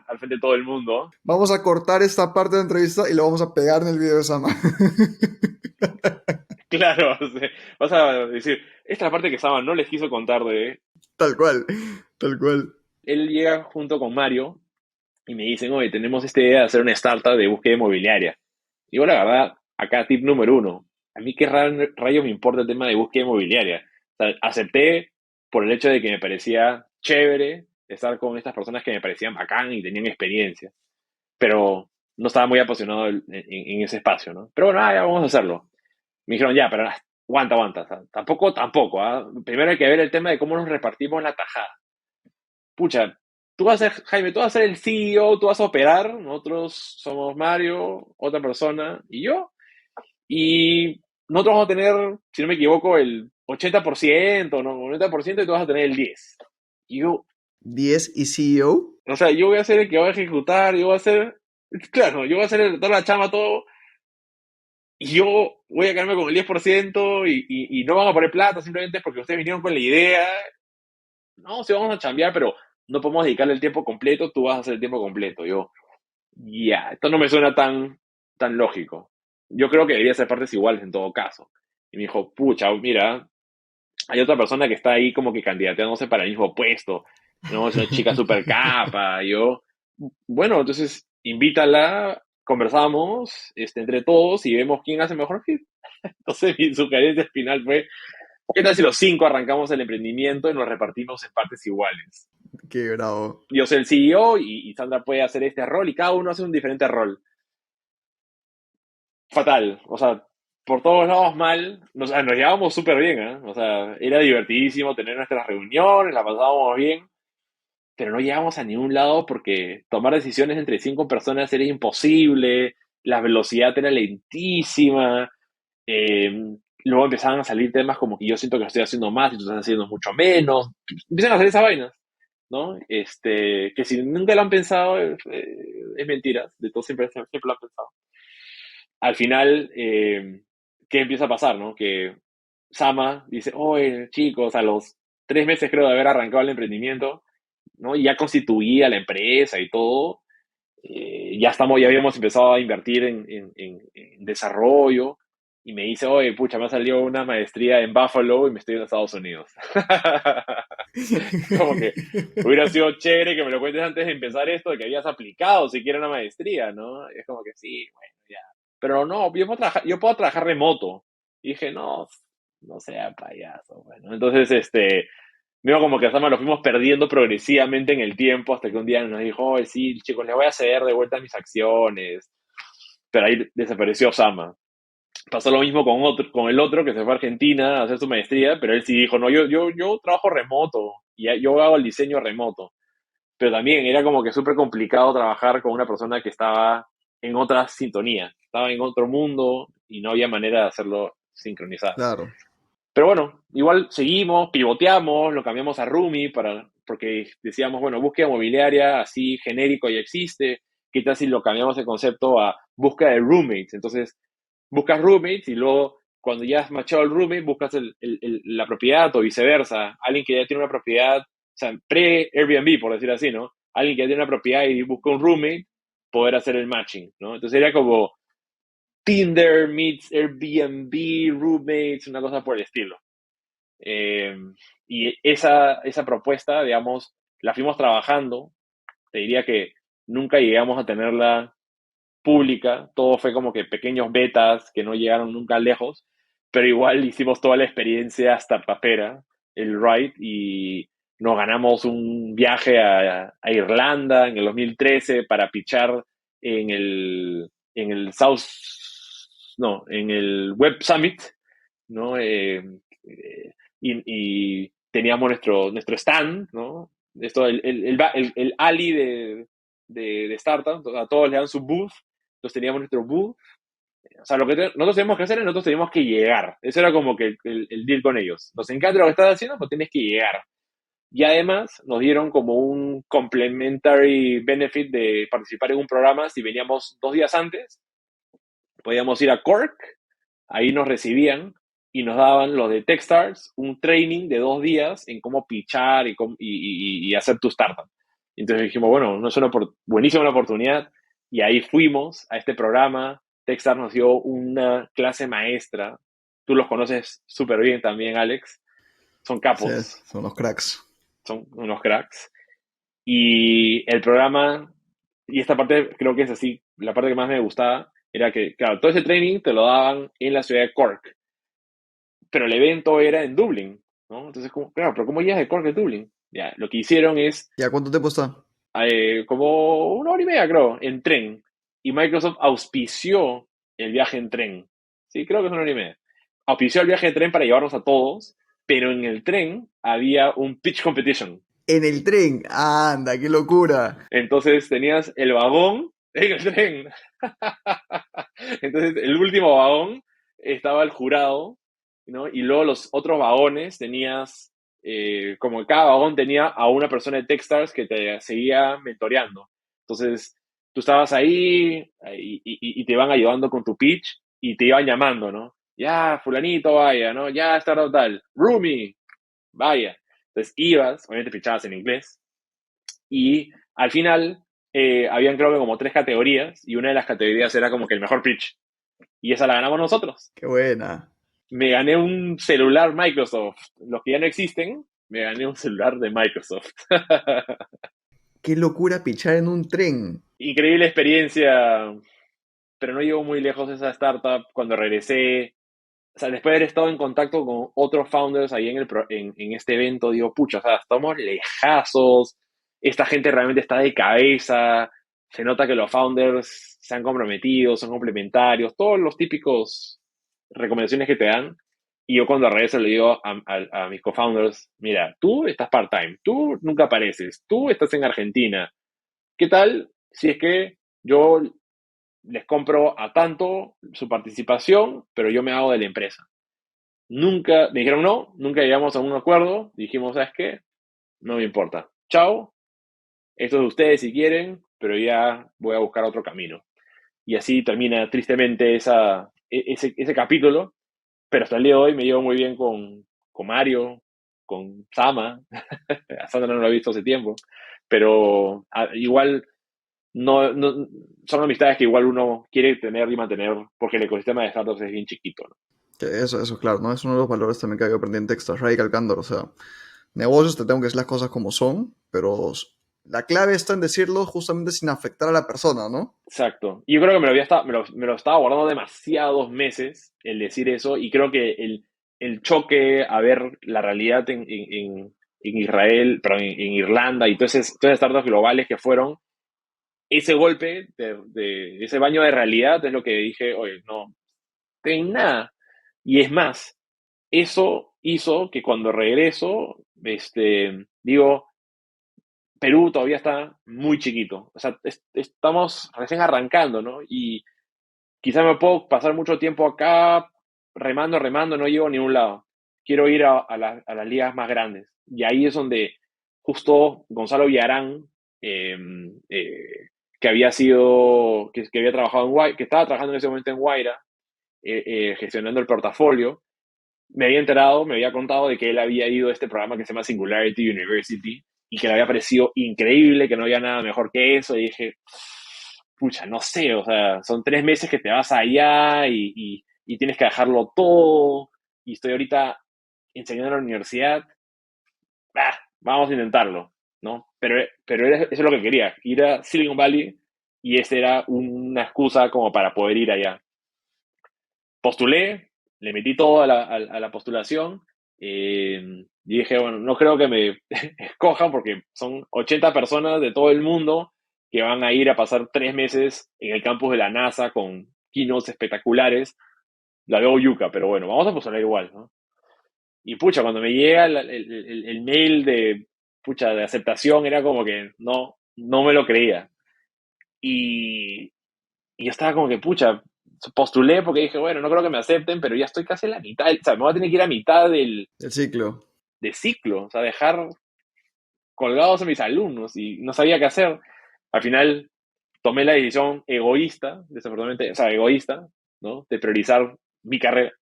al frente de todo el mundo. Vamos a cortar esta parte de la entrevista y lo vamos a pegar en el video de Sama. Claro, o sea, vas a decir, esta es la parte que Sama no les quiso contar de... Tal cual, tal cual. Él llega junto con Mario y me dicen, oye, tenemos esta idea de hacer una startup de búsqueda inmobiliaria. Y yo, la verdad, acá tip número uno, a mí qué rayos me importa el tema de búsqueda inmobiliaria. O sea, acepté por el hecho de que me parecía chévere estar con estas personas que me parecían bacán y tenían experiencia, pero no estaba muy apasionado en ese espacio, ¿no? Pero bueno, ya vamos a hacerlo. Me dijeron, ya, pero aguanta. O sea, tampoco, ¿ah? Primero hay que ver el tema de cómo nos repartimos la tajada. Pucha, tú vas a ser, Jaime, tú vas a ser el CEO, tú vas a operar, nosotros somos Mario, otra persona y yo, y nosotros vamos a tener, si no me equivoco, el 80%, ¿no? 90% y tú vas a tener el 10%. Y yo, 10 y CEO. o sea, yo voy a ser el que va a ejecutar, yo voy a ser, claro, yo voy a hacer toda la chama, todo, y yo voy a quedarme con el 10% y no vamos a poner plata simplemente porque ustedes vinieron con la idea. No, sí vamos a chambear, pero no podemos dedicarle el tiempo completo, tú vas a hacer el tiempo completo. Yo, ya, esto no me suena tan lógico. Yo creo que debería ser partes iguales en todo caso. Y me dijo, pucha, mira, hay otra persona que está ahí como que candidateándose para el mismo puesto, ¿no? Es una chica súper capa. Y yo, bueno, entonces invítala, conversamos entre todos y vemos quién hace mejor fit. Entonces mi sugerencia final fue, ¿qué tal si los cinco arrancamos el emprendimiento y nos repartimos en partes iguales? Qué bravo. Yo soy el CEO y Sandra puede hacer este rol y cada uno hace un diferente rol. Fatal, o sea, por todos lados mal, nos llevábamos súper bien, ¿eh? O sea, era divertidísimo tener nuestras reuniones, la pasábamos bien, pero no llegábamos a ningún lado porque tomar decisiones entre cinco personas era imposible, la velocidad era lentísima, eh, luego empezaban a salir temas como que yo siento que estoy haciendo más y tú estás haciendo mucho menos, empiezan a hacer esas vainas, ¿no? Que si nunca lo han pensado, es mentira, de todo siempre lo han pensado. Al final, ¿qué empieza a pasar, no? Que Sama dice, oye, chicos, a los 3 meses creo de haber arrancado el emprendimiento, ¿no? Y ya constituía la empresa y todo, ya habíamos empezado a invertir en desarrollo, y me dice, oye, pucha, me ha salido una maestría en Buffalo y me estoy en Estados Unidos. Como que hubiera sido chévere que me lo cuentes antes de empezar esto, de que habías aplicado siquiera una maestría, ¿no? Es como que sí, bueno, ya. Pero no, yo puedo trabajar remoto. Y dije, no sea payaso. Bueno, entonces, veo como que a Sama lo fuimos perdiendo progresivamente en el tiempo hasta que un día nos dijo, oye, sí, chicos, les voy a ceder de vuelta mis acciones. Pero ahí desapareció Sama. Pasó lo mismo con el otro que se fue a Argentina a hacer su maestría, pero él sí dijo, no, yo trabajo remoto y yo hago el diseño remoto. Pero también era como que súper complicado trabajar con una persona que estaba en otra sintonía, estaba en otro mundo y no había manera de hacerlo sincronizado. Claro. Pero bueno, igual seguimos, pivoteamos, lo cambiamos a Rumi porque decíamos, bueno, búsqueda mobiliaria así genérico ya existe, ¿qué tal si lo cambiamos el concepto a búsqueda de roommates? Entonces, buscas roommates y luego cuando ya has machado el roommate, buscas la propiedad o viceversa. Alguien que ya tiene una propiedad, o sea, pre-Airbnb, por decir así, ¿no? Alguien que ya tiene una propiedad y busca un roommate, poder hacer el matching, ¿no? Entonces era como Tinder meets Airbnb, roommates, una cosa por el estilo. Y esa propuesta, digamos, la fuimos trabajando. Te diría que nunca llegamos a tenerla pública, todo fue como que pequeños betas que no llegaron nunca lejos, pero igual hicimos toda la experiencia startupera, el ride, y nos ganamos un viaje a Irlanda en el 2013 para pitchar en el South, no, en el Web Summit, ¿no? Y teníamos nuestro stand, ¿no? Esto, el alley de startups, a todos le dan su booth, entonces teníamos nuestro booth. O sea, lo que nosotros teníamos que hacer es nosotros teníamos que llegar. Eso era como que el deal con ellos. Nos encanta lo que estás haciendo, pues tienes que llegar. Y además nos dieron como un complementary benefit de participar en un programa si veníamos 2 días antes. Podíamos ir a Cork, ahí nos recibían y nos daban los de Techstars un training de 2 días en cómo pitchar y hacer tu startup. Entonces dijimos, bueno, no es una buenísima una oportunidad y ahí fuimos a este programa. Techstars nos dio una clase maestra. Tú los conoces súper bien también, Alex. Son Sí, capos, son los cracks. son unos cracks. Y el programa, y esta parte creo que es así, la parte que más me gustaba, era que, claro, todo ese training te lo daban en la ciudad de Cork, pero el evento era en Dublín, ¿no? Entonces, claro, pero ¿cómo llegas de Cork a Dublín? Ya, lo que hicieron es ¿Y a cuánto tiempo está? como 1 hora y media, creo, en tren. Y Microsoft auspició el viaje en tren. Sí, creo que es 1 hora y media. Auspició el viaje en tren para llevarnos a todos, pero en el tren había un pitch competition. En el tren. Anda, qué locura. Entonces tenías el vagón en el tren. Entonces el último vagón estaba el jurado, ¿no? Y luego los otros vagones tenías, como cada vagón tenía a una persona de Techstars que te seguía mentoreando. Entonces tú estabas ahí y te iban ayudando con tu pitch y te iban llamando, ¿no? Ya, fulanito, vaya, ¿no? Ya, startup tal. Rumi, vaya. Entonces ibas, obviamente pitchabas en inglés, y al final habían creo que como 3 categorías y una de las categorías era como que el mejor pitch. Y esa la ganamos nosotros. Qué buena. Me gané un celular Microsoft. Los que ya no existen, me gané un celular de Microsoft. Qué locura pichar en un tren. Increíble experiencia, pero no llegó muy lejos esa startup. Cuando regresé, o sea, después de haber estado en contacto con otros founders ahí en este evento, digo, pucha, o sea, estamos lejazos, esta gente realmente está de cabeza, se nota que los founders se han comprometido, son complementarios, todos los típicos recomendaciones que te dan. Y yo cuando regreso le digo a mis co-founders, mira, tú estás part-time, tú nunca apareces, tú estás en Argentina. ¿Qué tal si es que yo les compro a tanto su participación, pero yo me hago de la empresa? Nunca, me dijeron no, nunca llegamos a un acuerdo, dijimos, ¿sabes qué? No me importa. Chao, esto es de ustedes si quieren, pero ya voy a buscar otro camino. Y así termina tristemente ese capítulo, pero hasta el día de hoy me llevo muy bien con Mario, con Sama. A Sandra no lo he visto hace tiempo, pero igual no, son amistades que igual uno quiere tener y mantener porque el ecosistema de startups es bien chiquito, ¿no? Que eso, claro, ¿no? Es uno de los valores también que hay que aprender en Texas, Radical Candor. O sea, negocios te tengo que decir las cosas como son, pero la clave está en decirlo justamente sin afectar a la persona, ¿no? Exacto. Y yo creo que me lo estaba guardando demasiados meses el decir eso, y creo que el choque a ver la realidad en Israel, perdón, en Irlanda y todas esas startups globales que fueron, ese golpe de ese baño de realidad es lo que dije, oye, no, ten nada. Y es más, eso hizo que cuando regreso, digo, Perú todavía está muy chiquito. O sea, estamos recién arrancando, ¿no? Y quizá me puedo pasar mucho tiempo acá remando, no llego a ningún lado. Quiero ir a las ligas más grandes. Y ahí es donde justo Gonzalo Villarán, eh, eh, que había sido, que había trabajado en Guaira, que estaba trabajando en ese momento en Guaira, gestionando el portafolio, me había enterado, me había contado de que él había ido a este programa que se llama Singularity University y que le había parecido increíble, que no había nada mejor que eso. Y dije, pucha, no sé, o sea, son 3 meses que te vas allá y tienes que dejarlo todo. Y estoy ahorita enseñando en la universidad. Vamos a intentarlo, ¿no? Pero eso es lo que quería, ir a Silicon Valley, y esa era una excusa como para poder ir allá. Postulé, le metí todo a la postulación Y dije, bueno, no creo que me escojan porque son 80 personas de todo el mundo que van a ir a pasar 3 meses en el campus de la NASA con keynotes espectaculares. La veo yuca, pero bueno, vamos a postular igual, ¿no? Y pucha, cuando me llega el mail de, pucha, de aceptación, era como que no me lo creía. Y, y yo estaba como que, pucha, postulé porque dije, bueno, no creo que me acepten, pero ya estoy casi en la mitad, o sea, me voy a tener que ir a mitad El ciclo. de ciclo, o sea, dejar colgados a mis alumnos y no sabía qué hacer. Al final tomé la decisión egoísta, desafortunadamente, o sea, egoísta, ¿no? De priorizar mi carrera.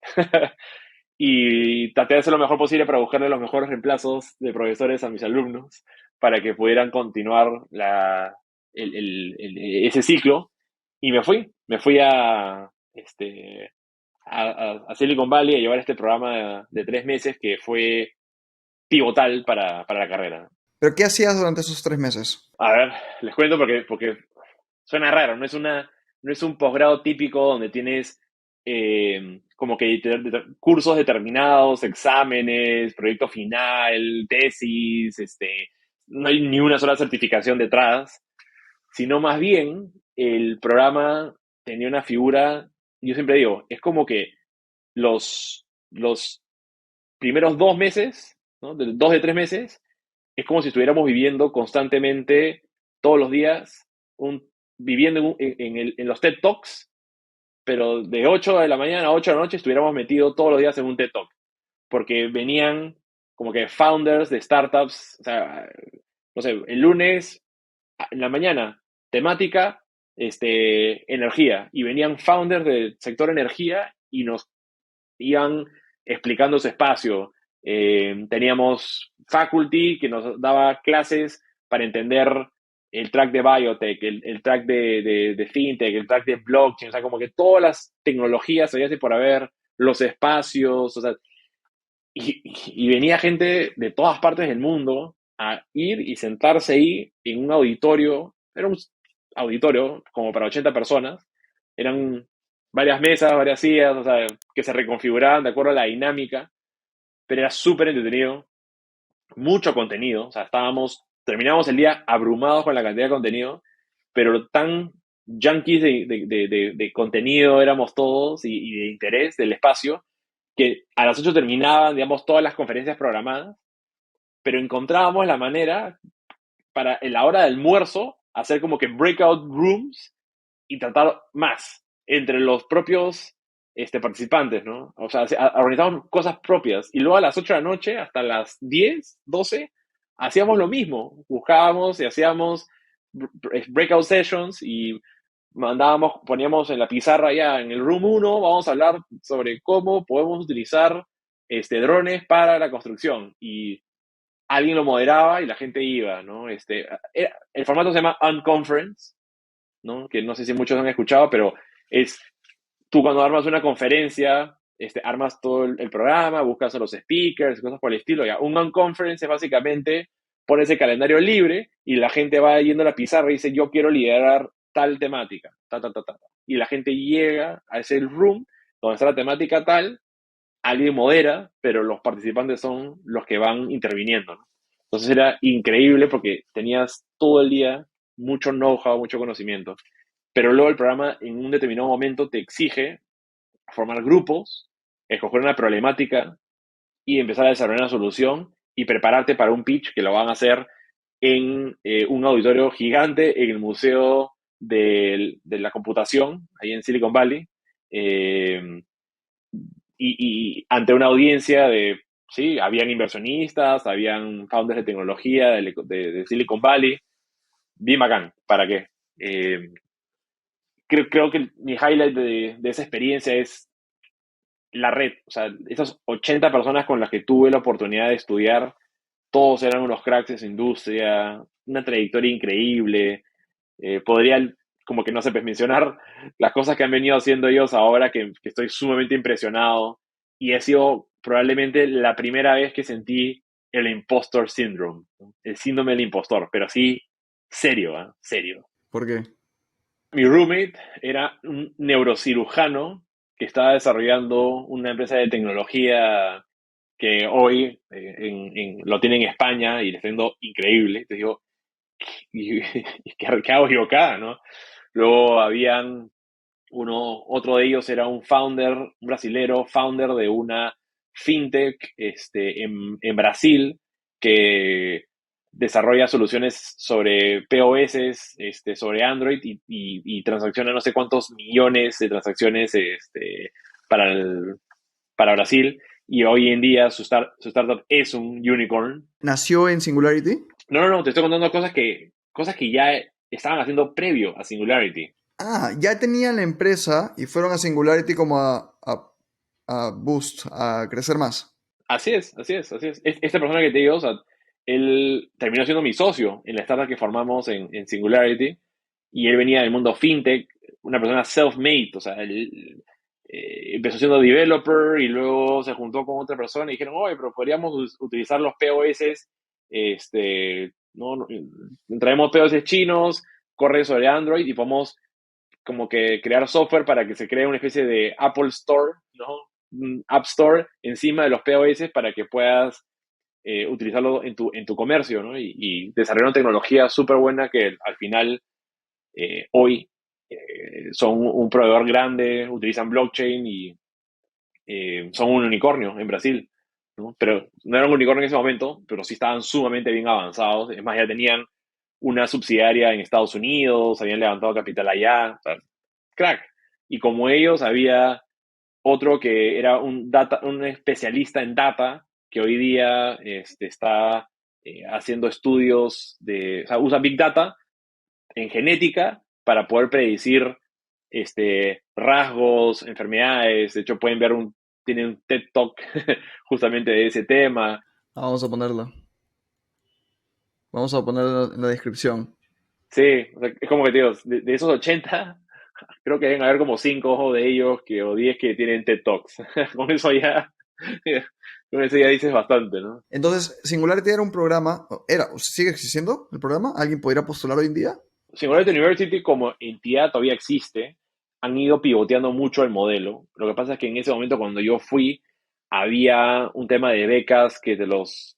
Y traté de hacer lo mejor posible para buscarle los mejores reemplazos de profesores a mis alumnos para que pudieran continuar ese ciclo. Y me fui a Silicon Valley a llevar este programa de 3 meses que fue pivotal para la carrera. ¿Pero qué hacías durante esos 3 meses? A ver, les cuento porque suena raro, no es un posgrado típico donde tienes como que cursos determinados, exámenes, proyecto final, tesis, no hay ni una sola certificación detrás, sino más bien el programa tenía una figura, yo siempre digo, es como que los primeros 2 meses, ¿no? 2 de 3 meses, es como si estuviéramos viviendo constantemente, todos los días, viviendo en los TED Talks, pero de 8 de la mañana a 8 de la noche estuviéramos metidos todos los días en un TED Talk, porque venían como que founders de startups, o sea, no sé, el lunes en la mañana, temática, energía, y venían founders del sector energía y nos iban explicando su espacio. Teníamos faculty que nos daba clases para entender el track de biotech, el track de fintech, el track de blockchain, o sea, como que todas las tecnologías, había por haber, los espacios, o sea, y venía gente de todas partes del mundo a ir y sentarse ahí en un auditorio, era un auditorio como para 80 personas, eran varias mesas, varias sillas, o sea, que se reconfiguraban de acuerdo a la dinámica, pero era súper entretenido, mucho contenido, o sea, terminábamos el día abrumados con la cantidad de contenido, pero tan junkies de contenido éramos todos y de interés del espacio, que a las 8 terminaban, digamos, todas las conferencias programadas, pero encontrábamos la manera para en la hora de almuerzo hacer como que breakout rooms y tratar más entre los propios participantes, ¿no? O sea, organizamos cosas propias y luego a las 8 de la noche hasta las 10, 12, hacíamos lo mismo, buscábamos y hacíamos breakout sessions y poníamos en la pizarra ya en el room 1, vamos a hablar sobre cómo podemos utilizar drones para la construcción y alguien lo moderaba y la gente iba, ¿no? El formato se llama Unconference, ¿no? Que no sé si muchos han escuchado, pero es tú cuando armas una conferencia, armas todo el programa, buscas a los speakers, cosas por el estilo. Ya. Un Unconference es básicamente pones el calendario libre y la gente va yendo a la pizarra y dice, yo quiero liderar tal temática, ta, ta, ta, ta. Y la gente llega a ese room donde está la temática tal, alguien modera, pero los participantes son los que van interviniendo, ¿no? Entonces era increíble porque tenías todo el día mucho know-how, mucho conocimiento, pero luego el programa en un determinado momento te exige formar grupos, escoger una problemática y empezar a desarrollar una solución y prepararte para un pitch que lo van a hacer en un auditorio gigante en el Museo de la Computación, ahí en Silicon Valley. Eh, y ante una audiencia de, sí, habían inversionistas, habían founders de tecnología de Silicon Valley, bien bacán, ¿para qué? Creo que mi highlight de esa experiencia es la red, o sea, esas 80 personas con las que tuve la oportunidad de estudiar, todos eran unos cracks de su industria, una trayectoria increíble, podría, como que no sé, pues mencionar las cosas que han venido haciendo ellos ahora, que estoy sumamente impresionado. Y ha sido probablemente la primera vez que sentí el impostor syndrome, ¿no? El síndrome del impostor, pero sí, serio, ¿eh? Serio. ¿Por qué? Mi roommate era un neurocirujano que estaba desarrollando una empresa de tecnología que hoy lo tiene en España y le está yendo increíble. Te digo, ¿y, qué hago yo acá, no? Luego habían otro de ellos era un founder, un brasilero, founder de una fintech en Brasil que desarrolla soluciones sobre POS, sobre Android y transacciona no sé cuántos millones de transacciones para, para Brasil. Y hoy en día su startup es un unicorn. ¿Nació en Singularity? No, te estoy contando cosas que ya estaban haciendo previo a Singularity. Ah, ya tenían la empresa y fueron a Singularity como a Boost, a crecer más. Así es, así es, así es. Esta persona que te digo, o sea, él terminó siendo mi socio en la startup que formamos en Singularity y él venía del mundo fintech, una persona self-made, o sea, él empezó siendo developer y luego se juntó con otra persona y dijeron, oye, pero podríamos utilizar los POS, no, traemos POS chinos, corre sobre Android y podemos como que crear software para que se cree una especie de Apple Store, ¿no? Un App Store encima de los POS para que puedas utilizarlo en tu comercio, ¿no? Y desarrollaron tecnología súper buena que al final, hoy, son un proveedor grande, utilizan blockchain y son un unicornio en Brasil, ¿no? Pero no eran un unicornio en ese momento, pero sí estaban sumamente bien avanzados. Es más, ya tenían una subsidiaria en Estados Unidos, habían levantado capital allá, o sea, crack. Y como ellos, había otro que era un especialista en data, que hoy día está haciendo estudios o sea, usa Big Data en genética para poder predecir rasgos, enfermedades. De hecho, tiene un TED Talk justamente de ese tema. Ah, vamos a ponerla. Vamos a ponerla en la descripción. Sí, o sea, es como que, tío, de esos 80 creo que deben haber como 5 de ellos o 10 que tienen TED Talks. Con eso ya, con eso ya dices bastante, ¿no? Entonces, Singularity era un programa, ¿sigue existiendo el programa? ¿Alguien podría postular hoy en día? Singularity University como entidad todavía existe, han ido pivoteando mucho el modelo. Lo que pasa es que en ese momento cuando yo fui, había un tema de becas que te los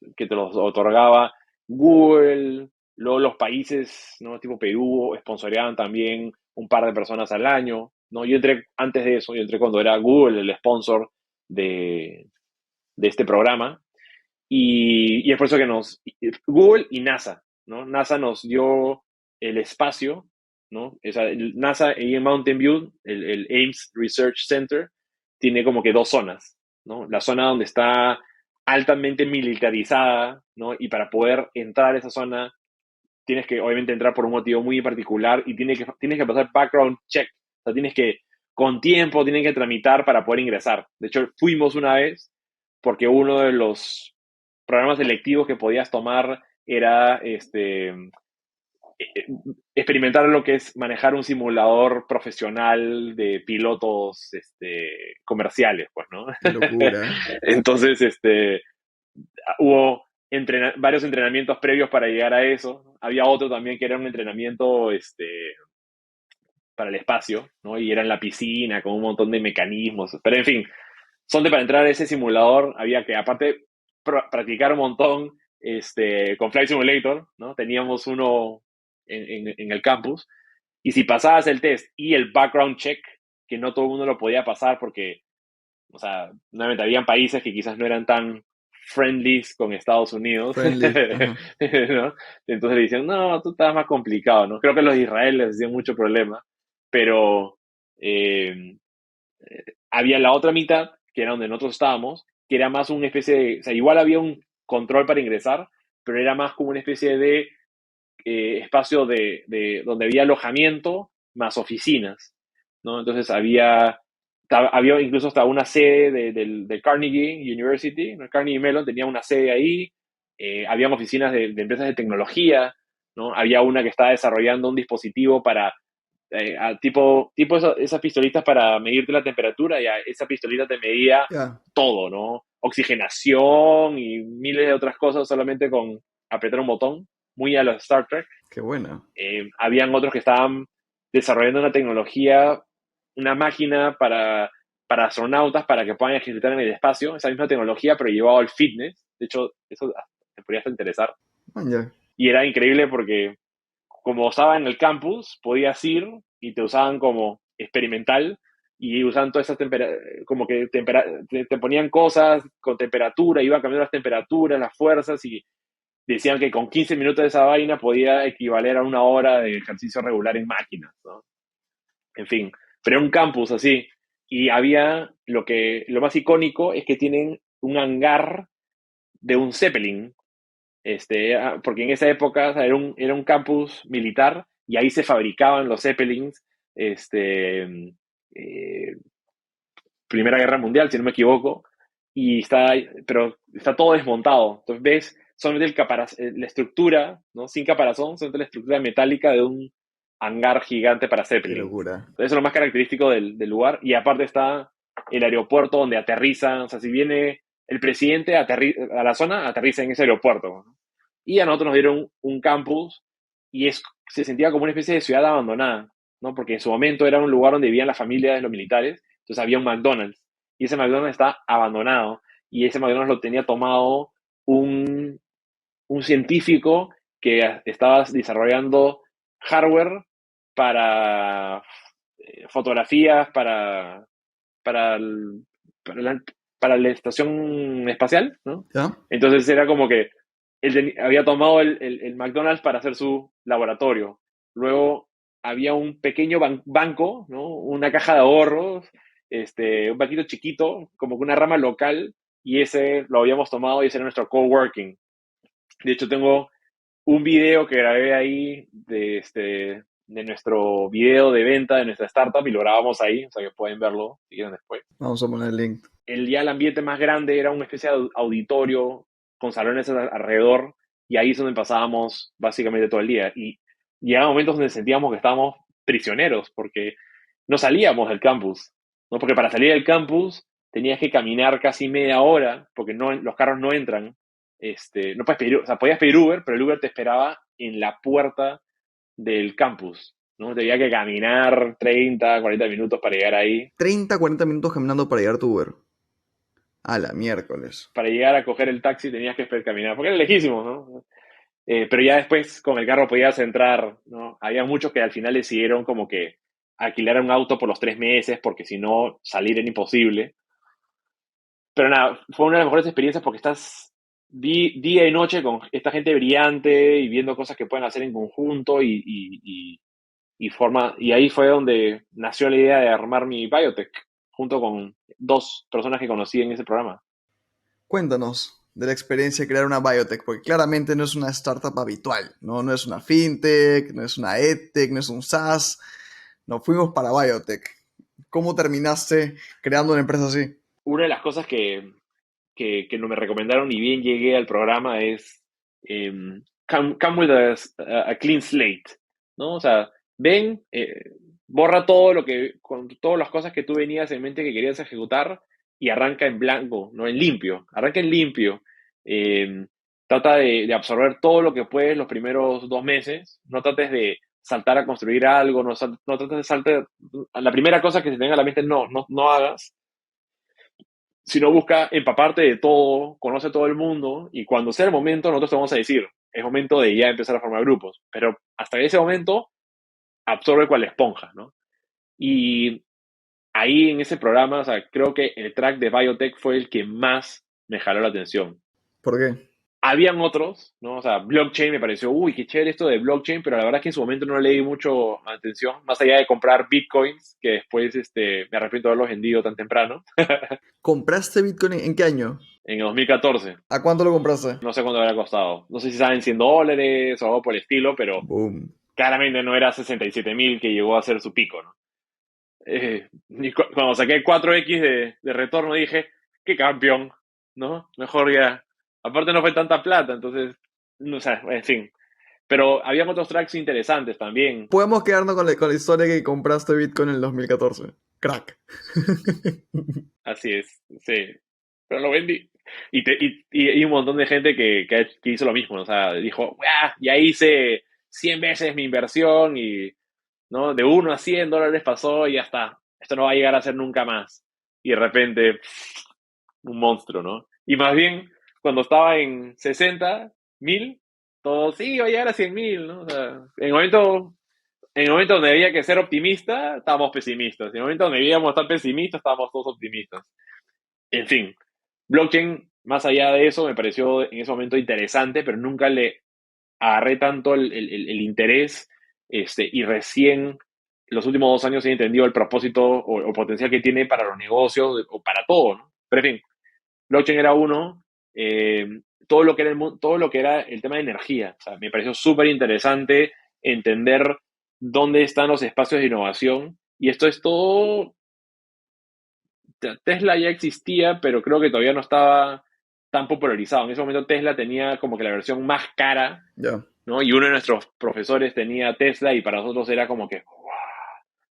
otorgaba Google, luego los países, ¿no? Tipo Perú, sponsoreaban también un par de personas al año, ¿no? Yo entré antes de eso, yo entré cuando era Google el sponsor de, de este programa y es por eso que Google y NASA, ¿no? NASA nos dio el espacio, ¿no? O sea, NASA en Mountain View, el Ames Research Center, tiene como que dos zonas, ¿no? La zona donde está altamente militarizada, ¿no? Y para poder entrar a esa zona, tienes que obviamente entrar por un motivo muy particular y tienes que pasar background check. O sea, con tiempo, tienes que tramitar para poder ingresar. De hecho, fuimos una vez porque uno de los programas selectivos que podías tomar era experimentar lo que es manejar un simulador profesional de pilotos comerciales, pues, ¿no? Qué locura. Entonces, hubo varios entrenamientos previos para llegar a eso. Había otro también que era un entrenamiento para el espacio, ¿no? Y era en la piscina con un montón de mecanismos. Pero en fin, para entrar a ese simulador había que, aparte, practicar un montón con Flight Simulator, ¿no? Teníamos uno en el campus. Y si pasabas el test y el background check, que no todo el mundo lo podía pasar porque, o sea, nuevamente habían países que quizás no eran tan friendly con Estados Unidos, Friendly. Ajá. ¿no? Entonces le dicen, no, tú estás más complicado, ¿no? Creo que los de Israel les hacían mucho problema, pero eh, había la otra mitad, que era donde nosotros estábamos, que era más una especie de, o sea, igual había un control para ingresar, pero era más como una especie de espacio donde había alojamiento más oficinas, ¿no? Entonces había incluso hasta una sede de Carnegie University, ¿no? Carnegie Mellon tenía una sede ahí, habían oficinas de empresas de tecnología, ¿no? Había una que estaba desarrollando un dispositivo para tipo esas pistolitas para medirte la temperatura, ya esa pistolita te medía Ya. todo, ¿no? Oxigenación y miles de otras cosas solamente con apretar un botón, muy a los Star Trek. Qué buena. Habían otros que estaban desarrollando una tecnología, una máquina para astronautas para que puedan ejercitar en el espacio, esa misma tecnología, pero llevado al fitness. De hecho, eso te podría hasta interesar. Man, ya. Y era increíble porque como estaba en el campus, podías ir y te usaban como experimental y usaban todas esas como que te ponían cosas con temperatura, iban cambiando las temperaturas, las fuerzas y decían que con 15 minutos de esa vaina podía equivaler a una hora de ejercicio regular en máquinas, ¿no? En fin, pero era un campus así. Y había lo más icónico es que tienen un hangar de un Zeppelin, porque en esa época, o sea, era un campus militar y ahí se fabricaban los Zeppelins, eh, Primera Guerra Mundial, si no me equivoco, pero está todo desmontado. Entonces ves solamente la estructura, ¿no? Sin caparazón, solamente la estructura metálica de un hangar gigante para Qué Zeppelin. locura. Entonces eso es lo más característico del lugar. Y aparte está el aeropuerto donde aterrizan, o sea, si viene el presidente a la zona, aterriza en ese aeropuerto, ¿no? Y a nosotros nos dieron un campus y se sentía como una especie de ciudad abandonada, ¿no? Porque en su momento era un lugar donde vivían las familias de los militares, entonces había un McDonald's y ese McDonald's está abandonado y ese McDonald's lo tenía tomado un, un científico que estaba desarrollando hardware para fotografías, para, el- para, la, para la estación espacial, ¿no? ¿Ya? Entonces era como que había tomado el McDonald's para hacer su laboratorio. Luego había un pequeño banco, ¿no? Una caja de ahorros, un banquito chiquito, como que una rama local, y ese lo habíamos tomado y ese era nuestro coworking. De hecho, tengo un video que grabé ahí de nuestro video de venta de nuestra startup y lo grabamos ahí, o sea que pueden verlo si quieren después. Vamos a poner el link. El ambiente más grande era una especie de auditorio con salones alrededor y ahí es donde pasábamos básicamente todo el día. Y llegaban momentos donde sentíamos que estábamos prisioneros porque no salíamos del campus, ¿no? Porque para salir del campus tenías que caminar casi media hora porque los carros no entran. No puedes pedir, o sea, podías pedir Uber, pero el Uber te esperaba en la puerta del campus, ¿no? Tenía que caminar 30, 40 minutos para llegar ahí. 30, 40 minutos caminando para llegar a tu Uber. A la miércoles. Para llegar a coger el taxi tenías que caminar, porque era lejísimo, ¿no? Pero ya después con el carro podías entrar, ¿no? Había muchos que al final decidieron como que alquilar un auto por los 3 meses, porque si no, salir era imposible. Pero nada, fue una de las mejores experiencias porque estás día y noche con esta gente brillante y viendo cosas que pueden hacer en conjunto y ahí fue donde nació la idea de armar mi biotech, junto con 2 personas que conocí en ese programa. Cuéntanos de la experiencia de crear una biotech, porque claramente no es una startup habitual, ¿no? No es una fintech, no es una edtech, no es un SaaS. Nos fuimos para biotech. ¿Cómo terminaste creando una empresa así? Una de las cosas que no me recomendaron y bien llegué al programa es come with a clean slate, ¿no? O sea, ven, borra todo con todas las cosas que tú venías en mente que querías ejecutar y arranca en blanco, no en limpio, arranca en limpio. Eh, Trata de absorber todo lo que puedes los primeros 2 meses, no trates de saltar a construir algo, no trates de saltar, la primera cosa que se te venga a la mente no hagas, sino busca empaparte de todo, conoce a todo el mundo y cuando sea el momento nosotros te vamos a decir, es momento de ya empezar a formar grupos, pero hasta ese momento absorbe cual esponja, ¿no? Y ahí en ese programa, o sea, creo que el track de Biotech fue el que más me jaló la atención. ¿Por qué? Habían otros, ¿no? O sea, blockchain me pareció, uy, qué chévere esto de blockchain, pero la verdad es que en su momento no le di mucho atención, más allá de comprar bitcoins, que después me arrepiento de haberlos vendido tan temprano, ¿Compraste Bitcoin en qué año? en el 2014. ¿A cuánto lo compraste? No sé cuánto habrá costado. No sé si saben $100 o algo por el estilo, pero Boom. claramente no era 67.000 que llegó a ser su pico, ¿no? Cuando saqué 4x de retorno dije, qué campeón, ¿no? Mejor ya. Aparte no fue tanta plata, entonces, no sé, en fin. Pero habían otros tracks interesantes también. Podemos quedarnos con la historia que compraste Bitcoin en el 2014. Crack. Así es, sí. Pero lo vendí. Y un montón de gente que hizo lo mismo, ¿no? O sea, dijo, ya hice 100 veces mi inversión y, ¿no? De $1 a $100 pasó y ya está. Esto no va a llegar a ser nunca más. y de repente un monstruo, ¿no? Y más bien, cuando estaba en 60.000, todos, sí, va a llegar a 100.000, ¿no? O sea, en el momento donde había que ser optimista, estábamos pesimistas. En el momento donde debíamos estar pesimistas, estábamos todos optimistas. En fin, blockchain, más allá de eso, me pareció en ese momento interesante, pero nunca le agarré tanto el interés, y recién los últimos 2 años he entendido el propósito o potencial que tiene para los negocios o para todo, ¿no? Pero en fin, blockchain era uno, eh, todo lo que era el tema de energía. O sea, me pareció súper interesante entender dónde están los espacios de innovación. Y esto es todo. Tesla ya existía, pero creo que todavía no estaba tan popularizado. En ese momento Tesla tenía como que la versión más cara, Ya. ¿no? Y uno de nuestros profesores tenía Tesla y para nosotros era como que, ¡wow!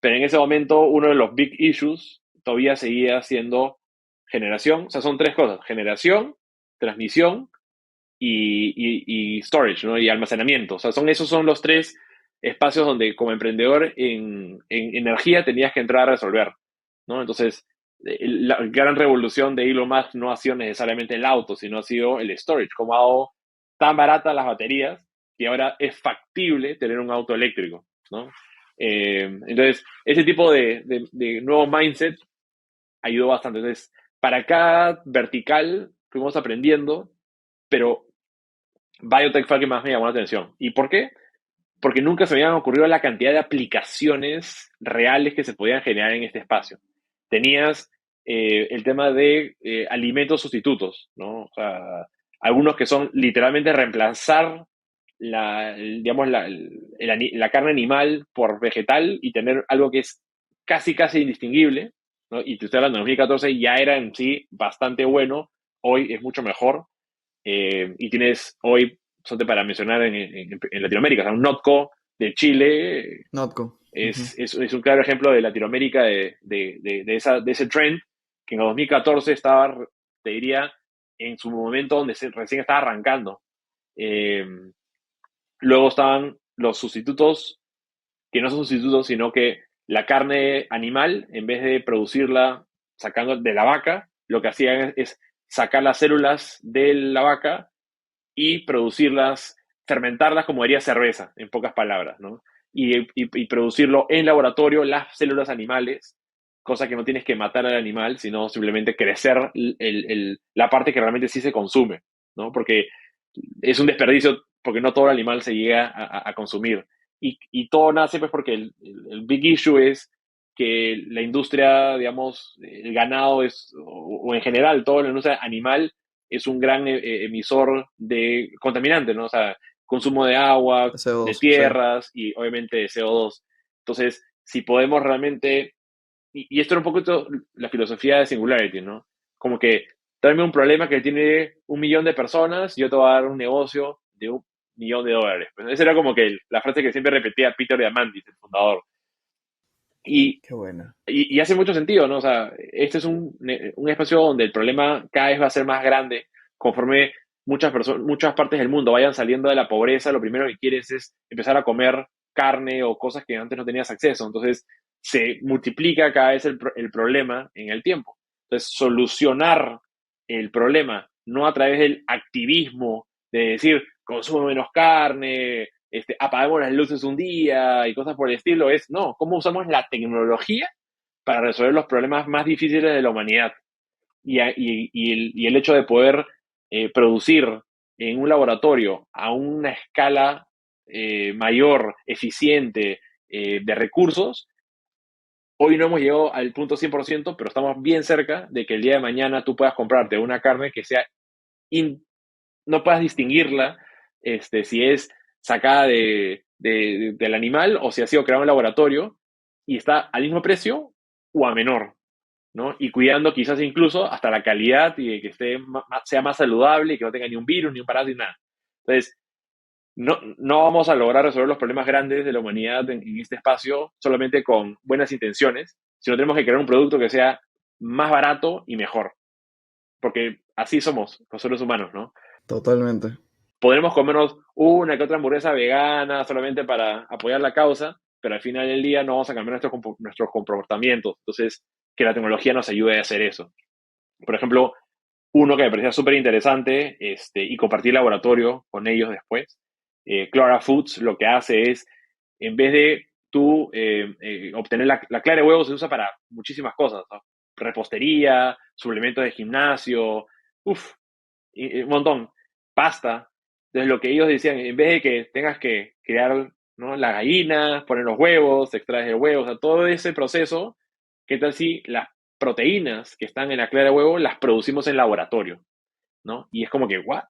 Pero en ese momento uno de los big issues todavía seguía siendo generación. O sea, son tres cosas: generación, transmisión y storage, ¿no? Y almacenamiento. O sea, esos son los tres espacios donde como emprendedor en energía tenías que entrar a resolver, ¿no? Entonces, la gran revolución de Elon Musk no ha sido necesariamente el auto, sino ha sido el storage. Cómo hago tan baratas las baterías que ahora es factible tener un auto eléctrico, ¿no? Entonces, ese tipo de nuevo mindset ayudó bastante. Entonces, para cada vertical fuimos aprendiendo, pero Biotech fue el que más me llamó la atención. ¿Y por qué? Porque nunca se me habían ocurrido la cantidad de aplicaciones reales que se podían generar en este espacio. Tenías el tema de alimentos sustitutos, ¿no? O sea, algunos que son literalmente reemplazar digamos, la carne animal por vegetal y tener algo que es casi, casi indistinguible, ¿no? Y te estoy hablando, en 2014 ya era en sí bastante bueno, hoy es mucho mejor. Y tienes hoy, solamente para mencionar en Latinoamérica, o sea, un Notco de Chile Notco. Ujú. es un claro ejemplo de Latinoamérica de ese trend que en el 2014 estaba, te diría, en su momento donde recién estaba arrancando. Eh, Luego estaban los sustitutos, que no son sustitutos, sino que la carne animal, en vez de producirla sacando de la vaca, lo que hacían es sacar las células de la vaca y producirlas, fermentarlas como haría cerveza, en pocas palabras, ¿no? Y producirlo en laboratorio, las células animales, cosa que no tienes que matar al animal, sino simplemente crecer la parte que realmente sí se consume, ¿no? Porque es un desperdicio, porque no todo el animal se llega a consumir. Y todo nace pues porque el big issue es que la industria, digamos, el ganado o en general, toda la industria animal es un gran emisor de contaminantes, ¿no? O sea, consumo de agua, de CO2, sí. tierras y obviamente de CO2. Entonces, si podemos realmente, y esto era un poquito la filosofía de Singularity, ¿no? Como que tráeme un problema que tiene 1 millón de personas y yo te voy a dar un negocio de $1 millón. Pues esa era como que la frase que siempre repetía Peter Diamandis, el fundador. Y Qué buena. y hace mucho sentido, ¿no? O sea, este es un espacio donde el problema cada vez va a ser más grande conforme muchas partes del mundo vayan saliendo de la pobreza. Lo primero que quieres es empezar a comer carne o cosas que antes no tenías acceso. Entonces, se multiplica cada vez el problema en el tiempo. Entonces, solucionar el problema, no a través del activismo de decir, consumo menos carne, apaguemos las luces un día y cosas por el estilo, es, no, ¿cómo usamos la tecnología para resolver los problemas más difíciles de la humanidad? Y el hecho de poder producir en un laboratorio a una escala mayor, eficiente, de recursos, hoy no hemos llegado al punto 100%, pero estamos bien cerca de que el día de mañana tú puedas comprarte una carne que sea no puedas distinguirla, si es sacada del animal o si ha sido creado en laboratorio y está al mismo precio o a menor, ¿no? Y cuidando quizás incluso hasta la calidad y de que sea más saludable y que no tenga ni un virus, ni un parásito, ni nada. Entonces, no vamos a lograr resolver los problemas grandes de la humanidad en este espacio solamente con buenas intenciones, sino tenemos que crear un producto que sea más barato y mejor, porque así somos los seres humanos, ¿no? Totalmente. Podremos comernos una que otra hamburguesa vegana solamente para apoyar la causa, pero al final del día no vamos a cambiar nuestros comportamientos. Entonces, que la tecnología nos ayude a hacer eso. Por ejemplo, uno que me parecía súper interesante y compartí laboratorio con ellos después. Clara Foods lo que hace es, en vez de tú obtener la clara de huevo, se usa para muchísimas cosas, ¿no? Repostería, suplementos de gimnasio, uff, un montón, pasta. Entonces lo que ellos decían, en vez de que tengas que crear, ¿no?, la gallina, poner los huevos, extraer el huevo, o sea, todo ese proceso, ¿qué tal si las proteínas que están en la clara de huevo las producimos en laboratorio, ¿no? Y es como que, ¿what?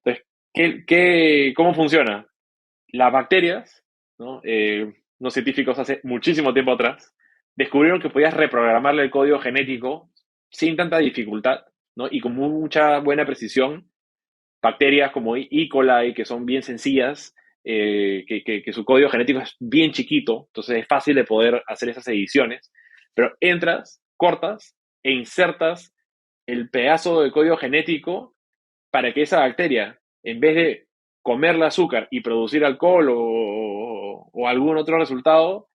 Entonces, cómo funciona? Las bacterias, ¿no? Unos científicos hace muchísimo tiempo atrás descubrieron que podías reprogramarle el código genético sin tanta dificultad, ¿no? Y con mucha buena precisión. Bacterias como E. coli, que son bien sencillas, que su código genético es bien chiquito, entonces es fácil de poder hacer esas ediciones, pero entras, cortas e insertas el pedazo de código genético para que esa bacteria, en vez de comer el azúcar y producir alcohol o algún otro resultado,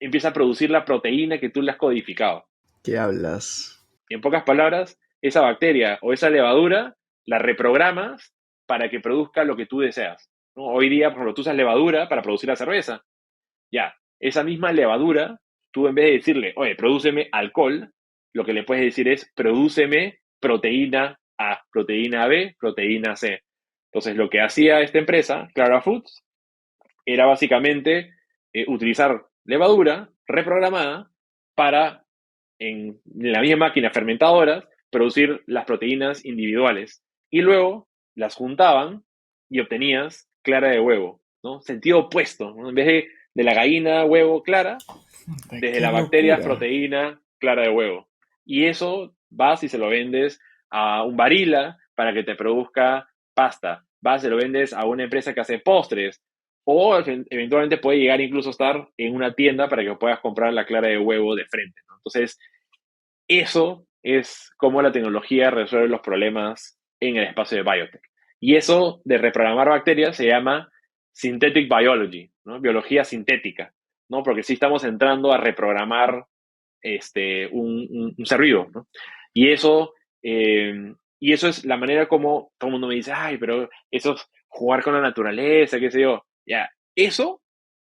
empieza a producir la proteína que tú le has codificado. ¿Qué hablas? En pocas palabras, esa bacteria o esa levadura la reprogramas para que produzca lo que tú deseas, ¿no? Hoy día, por ejemplo, tú usas levadura para producir la cerveza. Ya, esa misma levadura, tú en vez de decirle, oye, prodúceme alcohol, lo que le puedes decir es, prodúceme proteína A, proteína B, proteína C. Entonces, lo que hacía esta empresa, Clara Foods, era básicamente utilizar levadura reprogramada para, en la misma máquina fermentadora, producir las proteínas individuales. Y luego las juntaban y obtenías clara de huevo, ¿no? Sentido opuesto, ¿no? En vez de la gallina, huevo, clara, desde ¡Qué la bacteria, locura! proteína, clara de huevo. Y eso vas y se lo vendes a un Barilla para que te produzca pasta. Vas y se lo vendes a una empresa que hace postres. O eventualmente puede llegar incluso a estar en una tienda para que puedas comprar la clara de huevo de frente, ¿no? Entonces, eso es cómo la tecnología resuelve los problemas en el espacio de biotech. Y eso de reprogramar bacterias se llama synthetic biology, ¿no? Biología sintética, ¿no? Porque sí estamos entrando a reprogramar un ser vivo, ¿no? Y eso, y eso es la manera como todo el mundo me dice, ay, pero eso es jugar con la naturaleza, qué sé yo. Ya, eso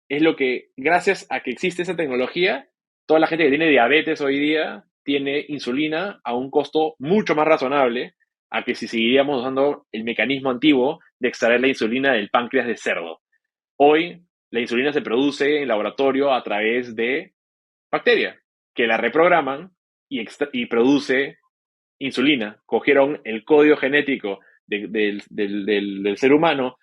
es lo que, gracias a que existe esa tecnología, toda la gente que tiene diabetes hoy día tiene insulina a un costo mucho más razonable a que si seguiríamos usando el mecanismo antiguo de extraer la insulina del páncreas de cerdo. Hoy, la insulina se produce en laboratorio a través de bacterias que la reprograman y produce insulina. Cogieron el código genético del ser humano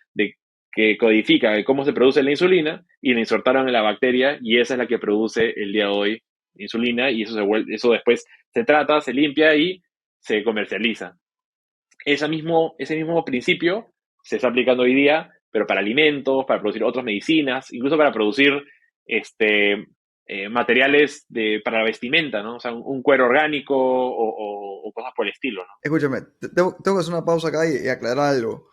que codifica de cómo se produce la insulina y la insertaron en la bacteria y esa es la que produce el día de hoy insulina y eso después se trata, se limpia y se comercializa. Ese mismo principio se está aplicando hoy día, pero para alimentos, para producir otras medicinas, incluso para producir materiales para la vestimenta, ¿no? O sea, un cuero orgánico o cosas por el estilo, ¿no? Escúchame, tengo que hacer una pausa acá y aclarar algo.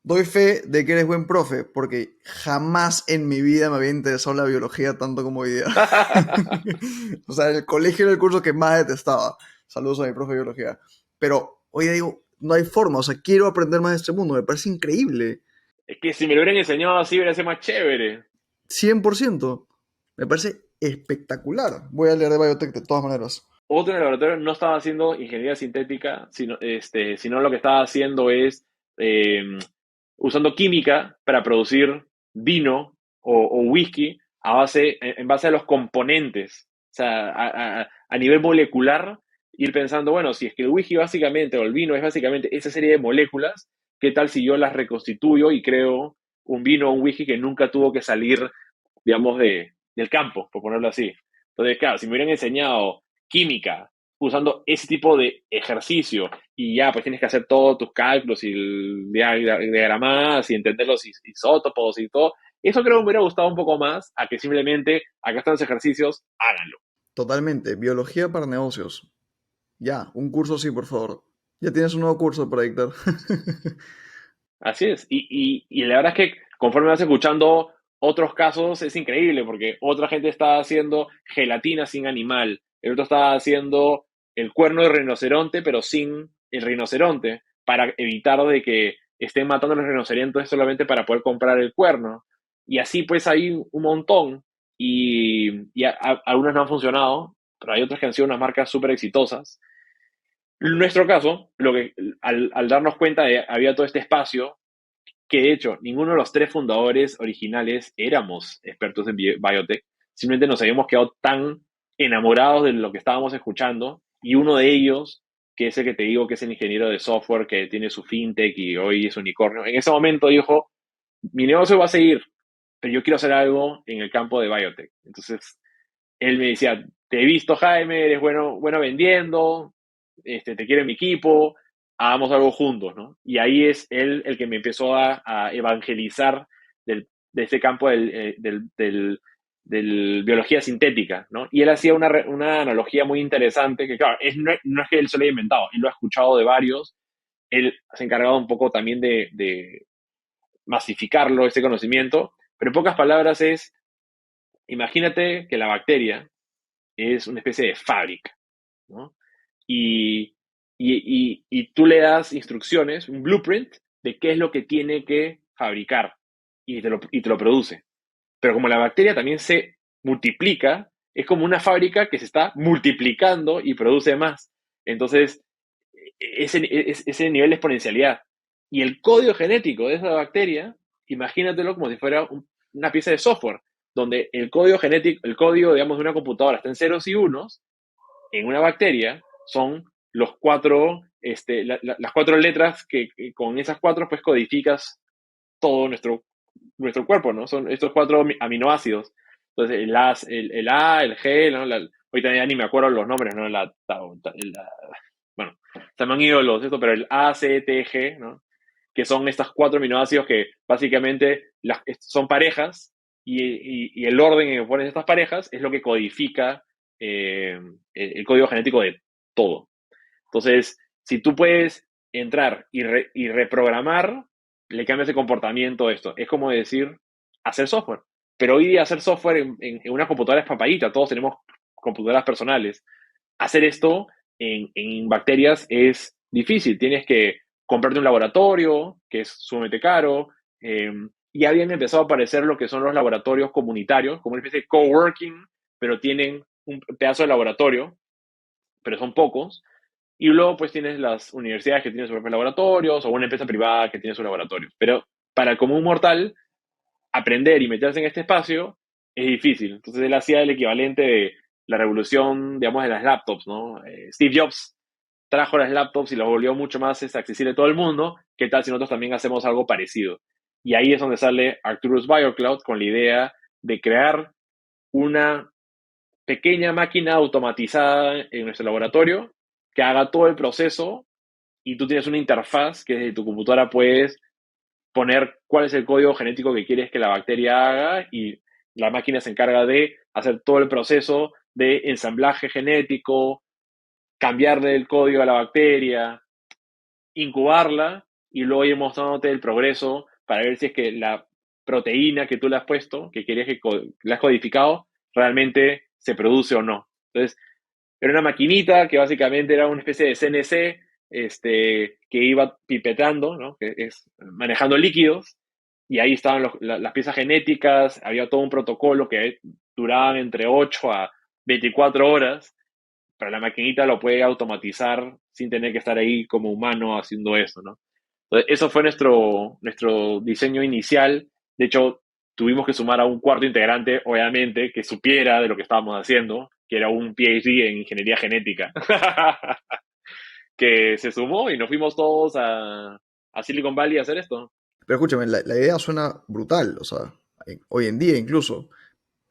Doy fe de que eres buen profe, porque jamás en mi vida me había interesado la biología tanto como hoy día. O sea, el colegio era el curso que más detestaba. Saludos a mi profe de biología. Pero hoy día digo, no hay forma, o sea, quiero aprender más de este mundo, me parece increíble. Es que si me lo hubieran enseñado así, hubiera sido más chévere. 100%. Me parece espectacular. Voy a leer de biotech de todas maneras. Otro en el laboratorio no estaba haciendo ingeniería sintética, sino lo que estaba haciendo es eh, usando química para producir vino o whisky en base a los componentes. O sea, a nivel molecular, ir pensando, bueno, si es que el whisky básicamente, o el vino es básicamente esa serie de moléculas, ¿qué tal si yo las reconstituyo y creo un vino o un whisky que nunca tuvo que salir, digamos, del campo, por ponerlo así? Entonces, claro, si me hubieran enseñado química usando ese tipo de ejercicio y ya pues tienes que hacer todos tus cálculos y diagramas y entender los isótopos y todo, eso creo que me hubiera gustado un poco más a que simplemente acá están los ejercicios, háganlo. Totalmente. Biología para negocios. Ya, un curso sí, por favor. Ya tienes un nuevo curso para dictar. Así es. Y la verdad es que conforme vas escuchando otros casos es increíble porque otra gente está haciendo gelatina sin animal, el otro estaba haciendo el cuerno de rinoceronte, pero sin el rinoceronte, para evitar de que estén matando a los rinocerontes solamente para poder comprar el cuerno. Y así pues hay un montón. Algunas no han funcionado, pero hay otras que han sido unas marcas súper exitosas. En nuestro caso, al darnos cuenta de que había todo este espacio, que de hecho ninguno de los tres fundadores originales éramos expertos en biotech, simplemente nos habíamos quedado tan enamorados de lo que estábamos escuchando, y uno de ellos, que es el que te digo que es el ingeniero de software que tiene su fintech y hoy es unicornio, en ese momento dijo, mi negocio va a seguir, pero yo quiero hacer algo en el campo de biotech. Entonces, él me decía, te he visto, Jaime, eres bueno vendiendo, te quiero en mi equipo, hagamos algo juntos, ¿no? Y ahí es él el que me empezó a evangelizar de este campo del biología sintética, ¿no? Y él hacía una analogía muy interesante, que claro, no es que él se lo haya inventado, él lo ha escuchado de varios, él se ha encargado un poco también de masificarlo, ese conocimiento, pero en pocas palabras es, imagínate que la bacteria es una especie de fábrica, ¿no? Y, y tú le das instrucciones, un blueprint de qué es lo que tiene que fabricar y te lo produce. Pero como la bacteria también se multiplica, es como una fábrica que se está multiplicando y produce más. Entonces, ese nivel de exponencialidad. Y el código genético de esa bacteria, imagínatelo como si fuera una pieza de software, donde el código genético, el código, digamos, de una computadora está en ceros y unos. En una bacteria son las cuatro letras que con esas cuatro pues codificas todo nuestro cuerpo, ¿no? Son estos cuatro aminoácidos. Entonces, el A, el G, ¿no? Ahorita ya ni me acuerdo los nombres, ¿no? Bueno, se me han ido pero el A, C, T, G, ¿no? Que son estas cuatro aminoácidos que básicamente son parejas y el orden en que pones estas parejas es lo que codifica el código genético de todo. Entonces, si tú puedes entrar y reprogramar, le cambias el comportamiento a esto. Es como decir, hacer software. Pero hoy día hacer software en una computadora es papayita. Todos tenemos computadoras personales. Hacer esto en bacterias es difícil. Tienes que comprarte un laboratorio, que es sumamente caro. Y habían empezado a aparecer lo que son los laboratorios comunitarios, como una especie de coworking, pero tienen un pedazo de laboratorio, pero son pocos. Y luego pues tienes las universidades que tienen sus propios laboratorios o una empresa privada que tiene sus laboratorios. Pero para el común mortal, aprender y meterse en este espacio es difícil. Entonces él hacía el equivalente de la revolución, digamos, de las laptops, ¿no? Steve Jobs trajo las laptops y las volvió mucho más accesible a todo el mundo. ¿Qué tal si nosotros también hacemos algo parecido? Y ahí es donde sale Arcturus BioCloud con la idea de crear una pequeña máquina automatizada en nuestro laboratorio que haga todo el proceso y tú tienes una interfaz que desde tu computadora puedes poner cuál es el código genético que quieres que la bacteria haga y la máquina se encarga de hacer todo el proceso de ensamblaje genético, cambiarle el código a la bacteria, incubarla y luego ir mostrándote el progreso para ver si es que la proteína que tú le has puesto, que querías que la has codificado, realmente se produce o no. Entonces, era una maquinita que básicamente era una especie de CNC que iba pipetando, ¿no? Que es manejando líquidos, y ahí estaban las piezas genéticas, había todo un protocolo que duraban entre 8 a 24 horas, pero la maquinita lo puede automatizar sin tener que estar ahí como humano haciendo eso, ¿no? Entonces, eso fue nuestro diseño inicial. De hecho, tuvimos que sumar a un cuarto integrante, obviamente, que supiera de lo que estábamos haciendo, que era un PhD en ingeniería genética, que se sumó y nos fuimos todos a Silicon Valley a hacer esto. Pero escúchame, la idea suena brutal, o sea, hoy en día incluso.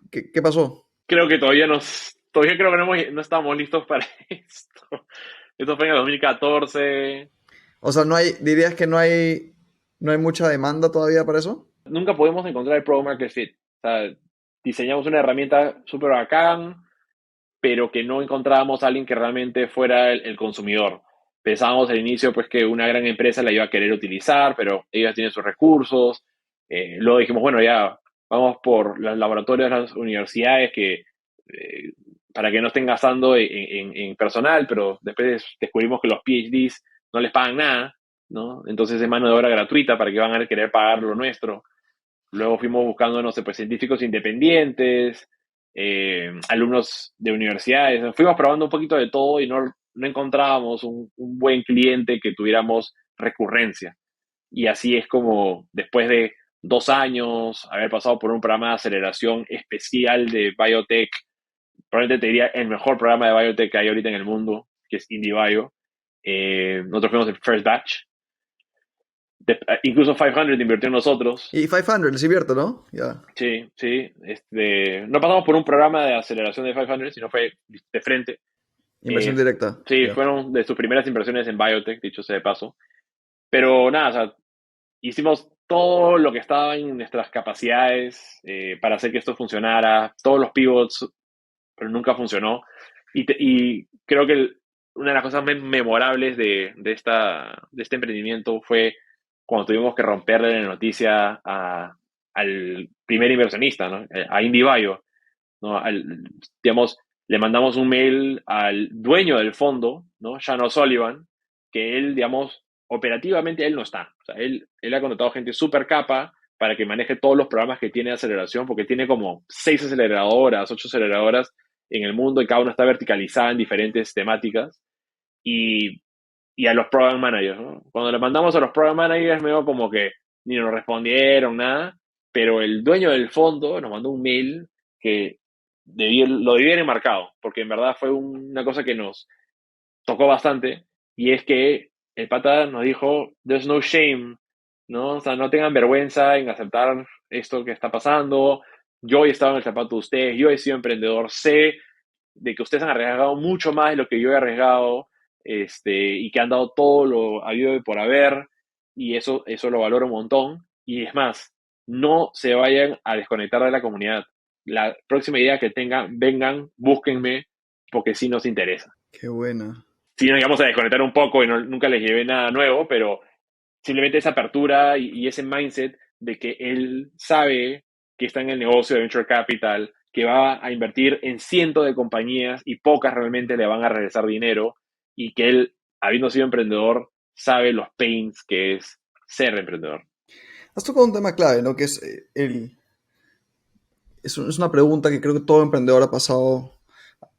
¿Qué pasó? Creo que todavía creo que no estamos listos para esto. Esto fue en el 2014. O sea, dirías que no hay mucha demanda todavía para eso. Nunca podemos encontrar el product market fit. O sea, diseñamos una herramienta súper bacán, pero que no encontrábamos a alguien que realmente fuera el consumidor. Pensábamos al inicio pues que una gran empresa la iba a querer utilizar, pero ellas tienen sus recursos. Luego dijimos, bueno, ya vamos por los laboratorios de las universidades que para que no estén gastando en personal, pero después descubrimos que los PhDs no les pagan nada, ¿no? Entonces es mano de obra gratuita para que van a querer pagar lo nuestro. Luego fuimos buscando, no sé, pues científicos independientes, alumnos de universidades. Fuimos probando un poquito de todo y no encontrábamos un buen cliente que tuviéramos recurrencia. Y así es como después de 2 años, haber pasado por un programa de aceleración especial de biotech, probablemente te diría el mejor programa de biotech que hay ahorita en el mundo, que es IndieBio. Nosotros fuimos el first batch. Incluso 500 invirtió en nosotros. Y 500, les invierto, ¿no? Ya. Sí, sí. No pasamos por un programa de aceleración de 500, sino fue de frente. Inversión directa. Sí, Ya. fueron de sus primeras inversiones en biotech, dicho sea de paso. Pero nada, o sea, hicimos todo lo que estaba en nuestras capacidades para hacer que esto funcionara, todos los pivots, pero nunca funcionó. Y creo que una de las cosas memorables de este emprendimiento fue cuando tuvimos que romperle la noticia al primer inversionista, ¿no? A IndieBio, ¿no? Digamos, le mandamos un mail al dueño del fondo, ¿no? Sean O'Sullivan, que él, digamos, operativamente él no está. O sea, él ha contratado gente súper capa para que maneje todos los programas que tiene de aceleración, porque tiene como 6 aceleradoras, 8 aceleradoras en el mundo y cada una está verticalizada en diferentes temáticas. Y, y a los program managers, ¿no? Cuando le mandamos a los program managers, medio como que ni nos respondieron nada, pero el dueño del fondo nos mandó un mail que lo debía haber marcado, porque en verdad fue una cosa que nos tocó bastante, y es que el pata nos dijo, there's no shame, ¿no? O sea, no tengan vergüenza en aceptar esto que está pasando, yo he estado en el zapato de ustedes, yo he sido emprendedor, sé de que ustedes han arriesgado mucho más de lo que yo he arriesgado, y que han dado todo lo habido y por haber, y eso lo valoro un montón, y es más, no se vayan a desconectar de la comunidad. La próxima idea que tengan, vengan, búsquenme, porque sí nos interesa. Qué buena. Sí nos íbamos a desconectar un poco y nunca les llevé nada nuevo, pero simplemente esa apertura y ese mindset de que él sabe que está en el negocio de Venture Capital, que va a invertir en cientos de compañías y pocas realmente le van a regresar dinero, y que él, habiendo sido emprendedor, sabe los pains que es ser emprendedor. Has tocado un tema clave, ¿no? Que es es una pregunta que creo que todo emprendedor ha pasado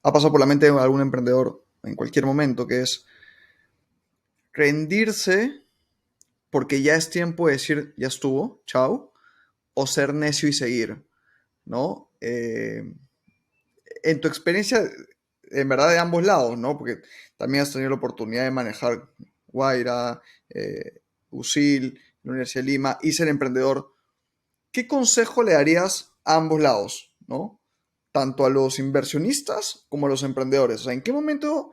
por la mente de algún emprendedor en cualquier momento, que es rendirse porque ya es tiempo de decir, ya estuvo, chao, o ser necio y seguir, ¿no? En tu experiencia, en verdad, de ambos lados, ¿no? Porque también has tenido la oportunidad de manejar Guaira, USIL, la Universidad de Lima y ser emprendedor. ¿Qué consejo le darías a ambos lados, ¿no? Tanto a los inversionistas como a los emprendedores. O sea, ¿en qué momento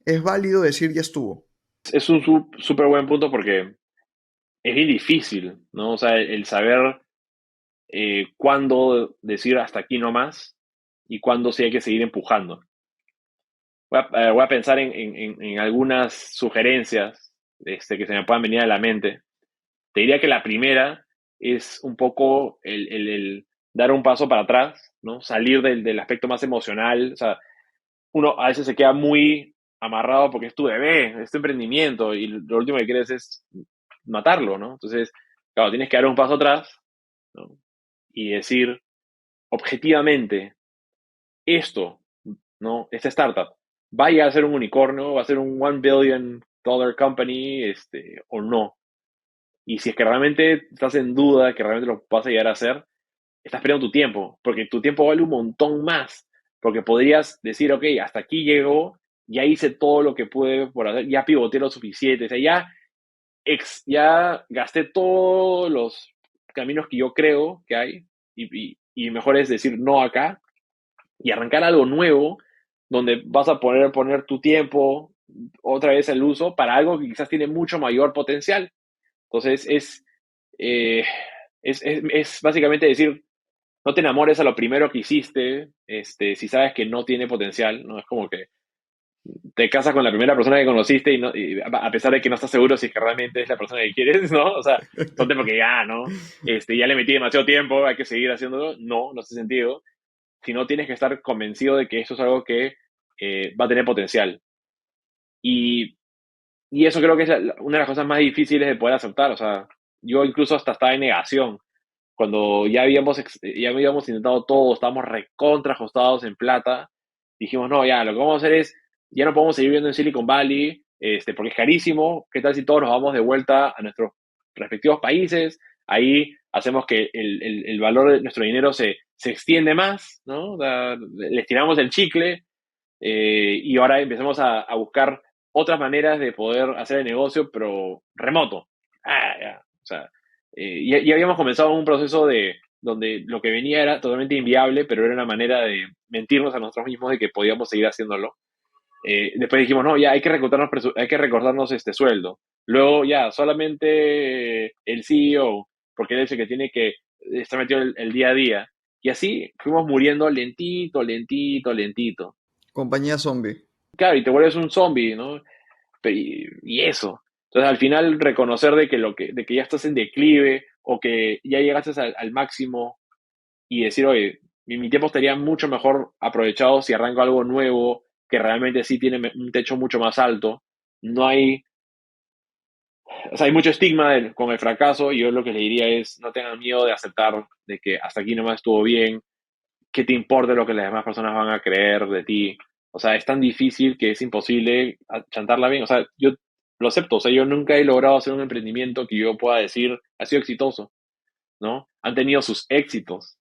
es válido decir ya estuvo? Es un súper buen punto porque es bien difícil, ¿no? O sea, el saber cuándo decir hasta aquí no más y cuándo sí hay que seguir empujando. Voy a pensar en algunas sugerencias que se me puedan venir a la mente. Te diría que la primera es un poco el dar un paso para atrás, ¿no? Salir del aspecto más emocional. O sea, uno a veces se queda muy amarrado porque es tu bebé, es tu emprendimiento, y lo último que quieres es matarlo, ¿no? Entonces, claro, tienes que dar un paso atrás, ¿no? Y decir objetivamente, esto, ¿no? Esta startup vaya a ser un unicornio, va a ser un $1 billion company, o no. Y si es que realmente estás en duda que realmente lo vas a llegar a hacer, estás perdiendo tu tiempo, porque tu tiempo vale un montón más, porque podrías decir, ok, hasta aquí llego, ya hice todo lo que pude por hacer, ya pivoteé lo suficiente, o sea, ya gasté todos los caminos que yo creo que hay, y mejor es decir no acá y arrancar algo nuevo donde vas a poner tu tiempo otra vez al uso para algo que quizás tiene mucho mayor potencial. Entonces eh, es básicamente decir, no te enamores a lo primero que hiciste, si sabes que no tiene potencial, ¿no? Es como que te casas con la primera persona que conociste y a pesar de que no estás seguro si es que realmente es la persona que quieres, ¿no? O sea, ponte porque ya, ¿no? Ya le metí demasiado tiempo, hay que seguir haciéndolo. No hace sentido. sino tienes que estar convencido de que esto es algo que va a tener potencial. Y, y eso creo que es una de las cosas más difíciles de poder aceptar. O sea, yo incluso hasta estaba en negación. Cuando ya habíamos intentado todo, estábamos recontra ajustados en plata, dijimos, no, ya, lo que vamos a hacer es, ya no podemos seguir viviendo en Silicon Valley, porque es carísimo. ¿Qué tal si todos nos vamos de vuelta a nuestros respectivos países? Ahí hacemos que el valor de nuestro dinero se extiende más, ¿no? Le estiramos el chicle, y ahora empezamos a buscar otras maneras de poder hacer el negocio, pero remoto. Ya. O sea, ya habíamos comenzado un proceso donde lo que venía era totalmente inviable, pero era una manera de mentirnos a nosotros mismos de que podíamos seguir haciéndolo. Después dijimos, no, ya hay que recortarnos este sueldo. Luego ya, solamente el CEO, porque él es el que tiene que estar metido el día a día. Y así fuimos muriendo lentito, lentito, lentito. Compañía zombie. Claro, y te vuelves un zombie, ¿no? Y eso. Entonces, al final, reconocer de que ya estás en declive o que ya llegaste al máximo y decir, oye, mi tiempo estaría mucho mejor aprovechado si arranco algo nuevo que realmente sí tiene un techo mucho más alto. No hay, o sea, hay mucho estigma con el fracaso y yo lo que le diría es, no tengan miedo de aceptar de que hasta aquí nomás estuvo bien, que te importe lo que las demás personas van a creer de ti. O sea, es tan difícil que es imposible chantarla bien. O sea, yo lo acepto. O sea, yo nunca he logrado hacer un emprendimiento que yo pueda decir ha sido exitoso, ¿no? Han tenido sus éxitos,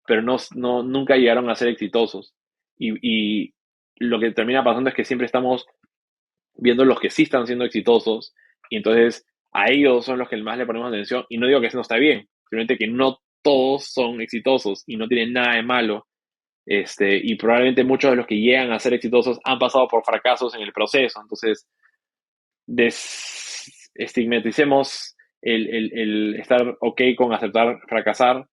pero nunca llegaron a ser exitosos. Y lo que termina pasando es que siempre estamos viendo los que sí están siendo exitosos y entonces a ellos son los que más le ponemos atención. Y no digo que eso no está bien, simplemente que no todos son exitosos y no tienen nada de malo, y probablemente muchos de los que llegan a ser exitosos han pasado por fracasos en el proceso. Entonces, desestigmaticemos el estar ok con aceptar fracasar.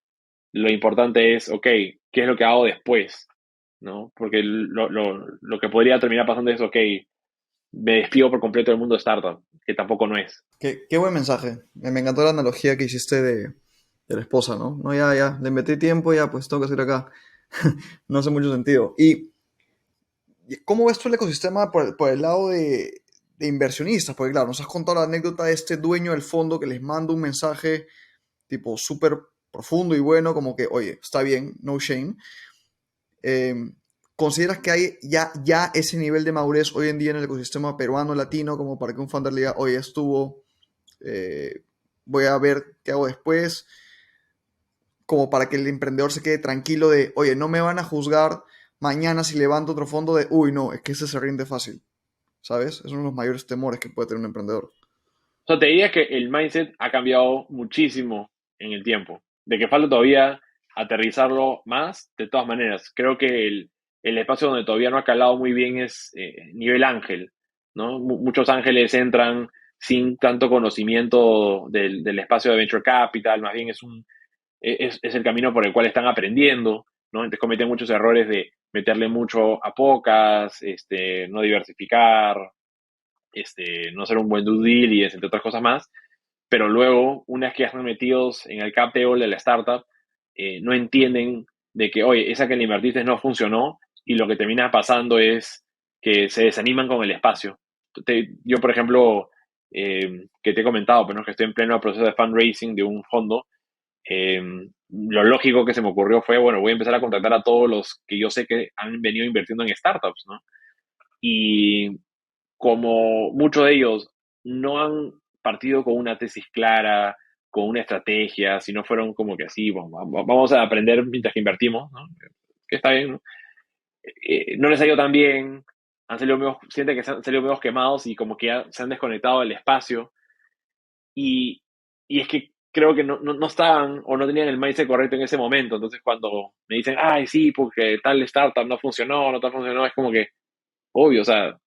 Lo importante es, ok, ¿qué es lo que hago después? ¿No? Porque lo que podría terminar pasando es, ok, me despido por completo del mundo de startup, que tampoco no es. Qué buen mensaje. Me encantó la analogía que hiciste de la esposa, ¿no? No, ya, le metí tiempo, ya, pues tengo que hacer acá. No hace mucho sentido. ¿Y cómo ves tú el ecosistema por el lado de inversionistas? Porque claro, nos has contado la anécdota de este dueño del fondo que les manda un mensaje tipo súper profundo y bueno, como que, oye, está bien, no shame. Eh, ¿Consideras que hay ya ese nivel de madurez hoy en día en el ecosistema peruano, latino, como para que un founder le diga, oye, estuvo, voy a ver qué hago después? Como para que el emprendedor se quede tranquilo de, oye, no me van a juzgar mañana si levanto otro fondo de, uy, no, es que ese se rinde fácil, ¿sabes? Es uno de los mayores temores que puede tener un emprendedor. O sea, te diría que el mindset ha cambiado muchísimo en el tiempo. De que falta todavía aterrizarlo más, de todas maneras. Creo que el espacio donde todavía no ha calado muy bien es nivel ángel, ¿no? Muchos ángeles entran sin tanto conocimiento del espacio de venture capital, más bien es el camino por el cual están aprendiendo, ¿no? Entonces cometen muchos errores de meterle mucho a pocas, no diversificar, no ser un buen due diligence, entre otras cosas más, pero luego, una vez que ya están metidos en el cap table de la startup, no entienden de que, oye, esa que le invertiste no funcionó y lo que termina pasando es que se desaniman con el espacio. Yo, por ejemplo, que te he comentado, pero no, que estoy en pleno proceso de fundraising de un fondo, eh, lo lógico que se me ocurrió fue, bueno, voy a empezar a contactar a todos los que yo sé que han venido invirtiendo en startups, ¿no? Y como muchos de ellos no han partido con una tesis clara, con una estrategia, si no fueron como que así, bueno, vamos a aprender mientras que invertimos, ¿no? Que está bien, ¿no? No les ha ido tan bien, sienten que se han salido medio quemados y como que ya se han desconectado del espacio y, y es que creo que no estaban o no tenían el mindset correcto en ese momento, entonces cuando me dicen, ay, sí, porque tal startup no funcionó, no tal funcionó, es como que, obvio, o sea,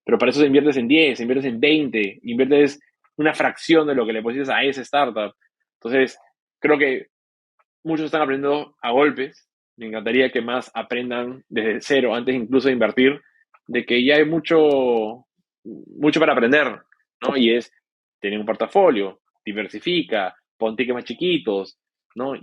pero para eso inviertes en 10, inviertes en 20, inviertes una fracción de lo que le pusiste a esa startup. Entonces, creo que muchos están aprendiendo a golpes. Me encantaría que más aprendan desde cero, antes incluso de invertir, de que ya hay mucho para aprender, ¿no? Y es tener un portafolio, diversifica, pon tickets más chiquitos, ¿no?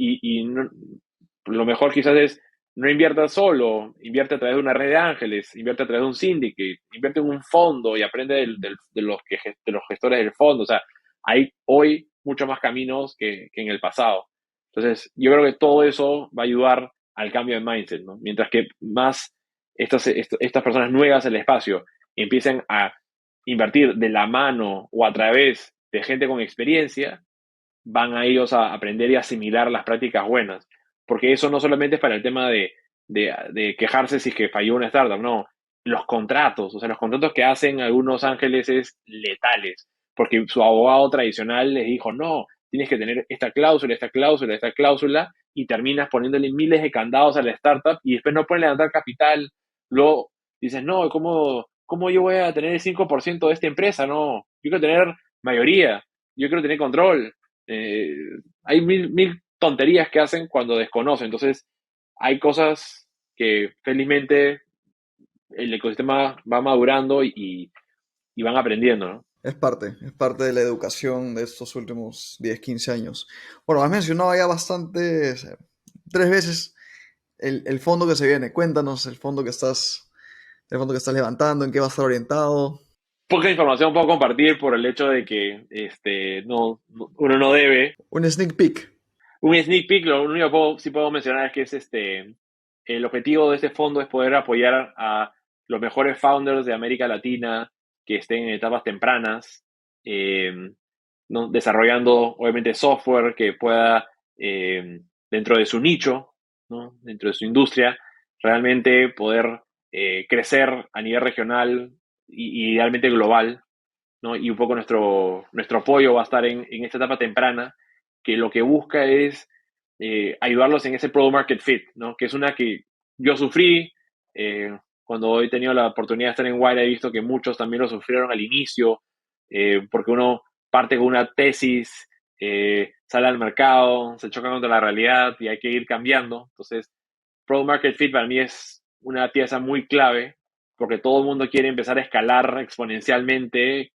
Lo mejor quizás es no inviertas solo, invierte a través de una red de ángeles, invierte a través de un syndicate, invierte en un fondo y aprende de los gestores del fondo. O sea, hay hoy muchos más caminos que en el pasado. Entonces, yo creo que todo eso va a ayudar al cambio de mindset, ¿no? Mientras que más estas personas nuevas en el espacio empiecen a invertir de la mano o a través de gente con experiencia, van a ellos a aprender y asimilar las prácticas buenas. Porque eso no solamente es para el tema de quejarse si es que falló una startup, no. Los contratos, o sea, los contratos que hacen algunos ángeles es letales, porque su abogado tradicional les dijo, no, tienes que tener esta cláusula, esta cláusula, esta cláusula, y terminas poniéndole miles de candados a la startup y después no pueden levantar capital. Luego dices, no, ¿cómo yo voy a tener el 5% de esta empresa? No, yo quiero tener mayoría, yo quiero tener control. Eh, Hay mil tonterías que hacen cuando desconocen. Entonces, hay cosas que felizmente el ecosistema va madurando y van aprendiendo, ¿no? Es parte de la educación de estos últimos 10 15 años. Bueno, has mencionado ya bastantes, 3 veces el fondo que se viene. Cuéntanos el fondo que estás levantando, en qué va a estar orientado. Poca información puedo compartir por el hecho de que uno no debe. Un sneak peek. Un sneak peek, lo único que sí puedo mencionar es que el objetivo de este fondo es poder apoyar a los mejores founders de América Latina que estén en etapas tempranas, eh, ¿no? Desarrollando obviamente software que pueda, dentro de su nicho, ¿no? Dentro de su industria, realmente poder crecer a nivel regional y idealmente global, ¿no? Y un poco nuestro apoyo va a estar en esta etapa temprana, que lo que busca es ayudarlos en ese product market fit, ¿no? Que es una que yo sufrí. Cuando he tenido la oportunidad de estar en Wire, he visto que muchos también lo sufrieron al inicio, porque uno parte con una tesis, sale al mercado, se choca contra la realidad y hay que ir cambiando. Entonces, product market fit para mí es una pieza muy clave, porque todo el mundo quiere empezar a escalar exponencialmente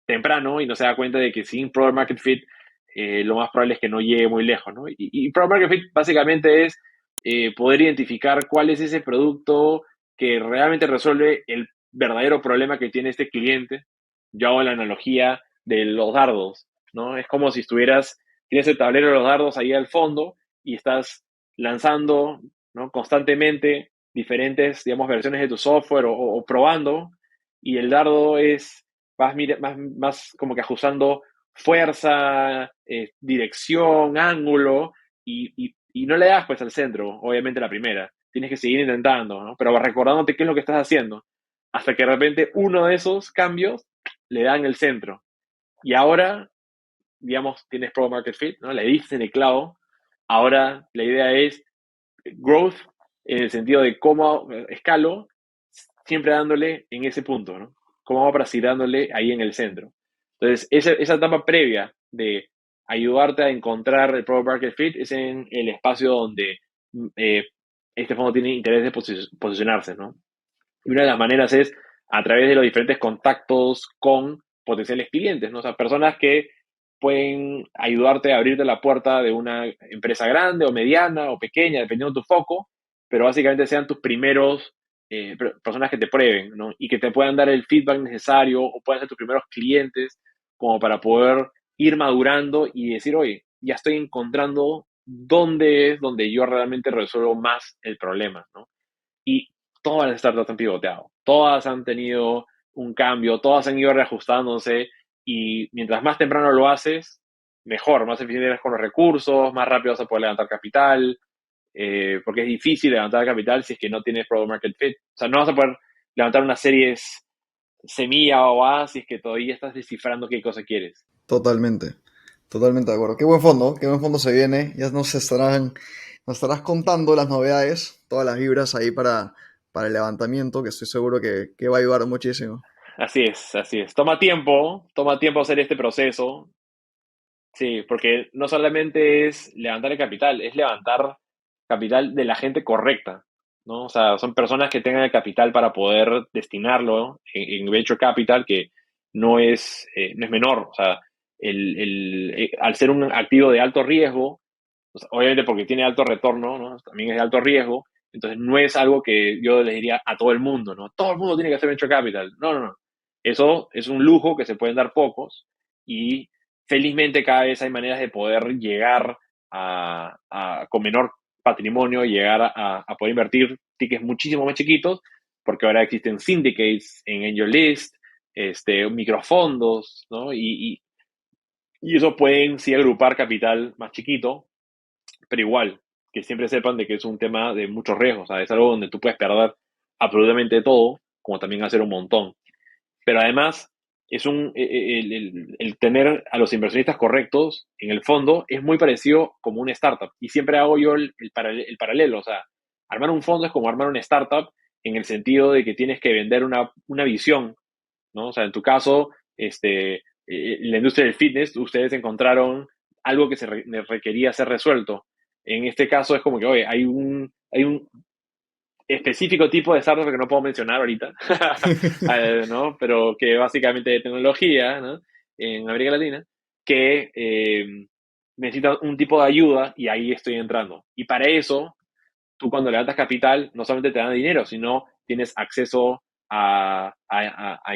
temprano y no se da cuenta de que sin product market fit lo más probable es que no llegue muy lejos, ¿no? Y product market fit básicamente es poder identificar cuál es ese producto que realmente resuelve el verdadero problema que tiene este cliente. Yo hago la analogía de los dardos, ¿no? Es como si tienes el tablero de los dardos ahí al fondo y estás lanzando, ¿no? Constantemente diferentes, digamos, versiones de tu software o probando, y el dardo vas como que ajustando fuerza, dirección, ángulo, y no le das pues al centro, obviamente la primera. Tienes que seguir intentando, ¿no? Pero recordándote qué es lo que estás haciendo, hasta que de repente uno de esos cambios le da en el centro. Y ahora, digamos, tienes Product Market Fit, ¿no? Le diste en el clavo. Ahora la idea es growth en el sentido de cómo escalo, siempre dándole en ese punto, ¿no? Cómo va dándole ahí en el centro. Entonces, esa etapa previa de ayudarte a encontrar el product market fit es en el espacio donde eh, este fondo tiene interés de posicionarse, ¿no? Y una de las maneras es a través de los diferentes contactos con potenciales clientes, ¿no? O sea, personas que pueden ayudarte a abrirte la puerta de una empresa grande o mediana o pequeña, dependiendo de tu foco, pero básicamente sean tus primeros personas que te prueben, ¿no? Y que te puedan dar el feedback necesario o puedan ser tus primeros clientes como para poder ir madurando y decir, oye, ya estoy encontrando dónde es donde yo realmente resuelvo más el problema, ¿no? Y todas las startups han pivoteado, todas han tenido un cambio, todas han ido reajustándose, y mientras más temprano lo haces, mejor, más eficiente eres con los recursos, más rápido vas a poder levantar capital, porque es difícil levantar capital si es que no tienes product market fit. O sea, no vas a poder levantar una serie semilla o A si es que todavía estás descifrando qué cosa quieres. Totalmente, totalmente de acuerdo. Qué buen fondo se viene. Ya nos estarás contando las novedades, todas las vibras ahí para el levantamiento, que estoy seguro que va a ayudar muchísimo. Así es, así es. Toma tiempo hacer este proceso. Sí, porque no solamente es levantar el capital, es levantar capital de la gente correcta, ¿no? O sea, son personas que tengan el capital para poder destinarlo en venture capital, que no es menor. O sea, al ser un activo de alto riesgo, o sea, obviamente porque tiene alto retorno, ¿no? También es de alto riesgo, Entonces no es algo que yo les diría a todo el mundo, ¿no? Todo el mundo tiene que hacer venture capital. No, no, no. Eso es un lujo que se pueden dar pocos y felizmente cada vez hay maneras de poder llegar con menor patrimonio, llegar a poder invertir tickets muchísimo más chiquitos, porque ahora existen syndicates en AngelList, microfondos, ¿no? Y eso pueden sí agrupar capital más chiquito, pero igual, que siempre sepan de que es un tema de muchos riesgos, ¿sabes? Es algo donde tú puedes perder absolutamente todo, como también hacer un montón. Pero además, el tener a los inversionistas correctos en el fondo es muy parecido como una startup. Y siempre hago yo el paralelo, o sea, armar un fondo es como armar una startup en el sentido de que tienes que vender una visión, ¿no? O sea, en tu caso, la industria del fitness, ustedes encontraron algo que requería ser resuelto. En este caso es como que, oye, hay un específico tipo de startup que no puedo mencionar ahorita, ¿no? Pero que básicamente de tecnología, ¿no? En América Latina, que necesita un tipo de ayuda y ahí estoy entrando. Y para eso, tú cuando levantas capital, no solamente te dan dinero, sino tienes acceso a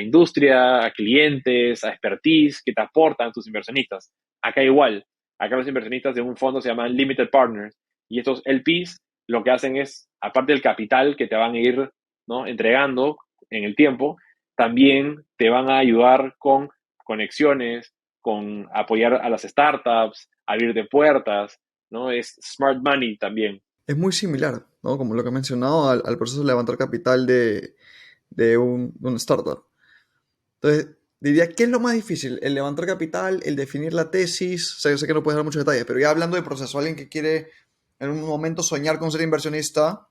industria, a clientes, a expertise que te aportan tus inversionistas. Acá igual, acá los inversionistas de un fondo se llaman Limited Partners y estos LPs lo que hacen es, aparte del capital que te van a ir, ¿no?, entregando en el tiempo, también te van a ayudar con conexiones, con apoyar a las startups, abrirte puertas, ¿no? Es smart money también. Es muy similar, ¿no? Como lo que he mencionado, al proceso de levantar capital de una startup. Entonces, diría, ¿qué es lo más difícil? ¿El levantar capital? ¿El definir la tesis? Sé que no puedes dar muchos detalles, pero ya hablando de proceso, alguien que quiere en un momento soñar con ser inversionista,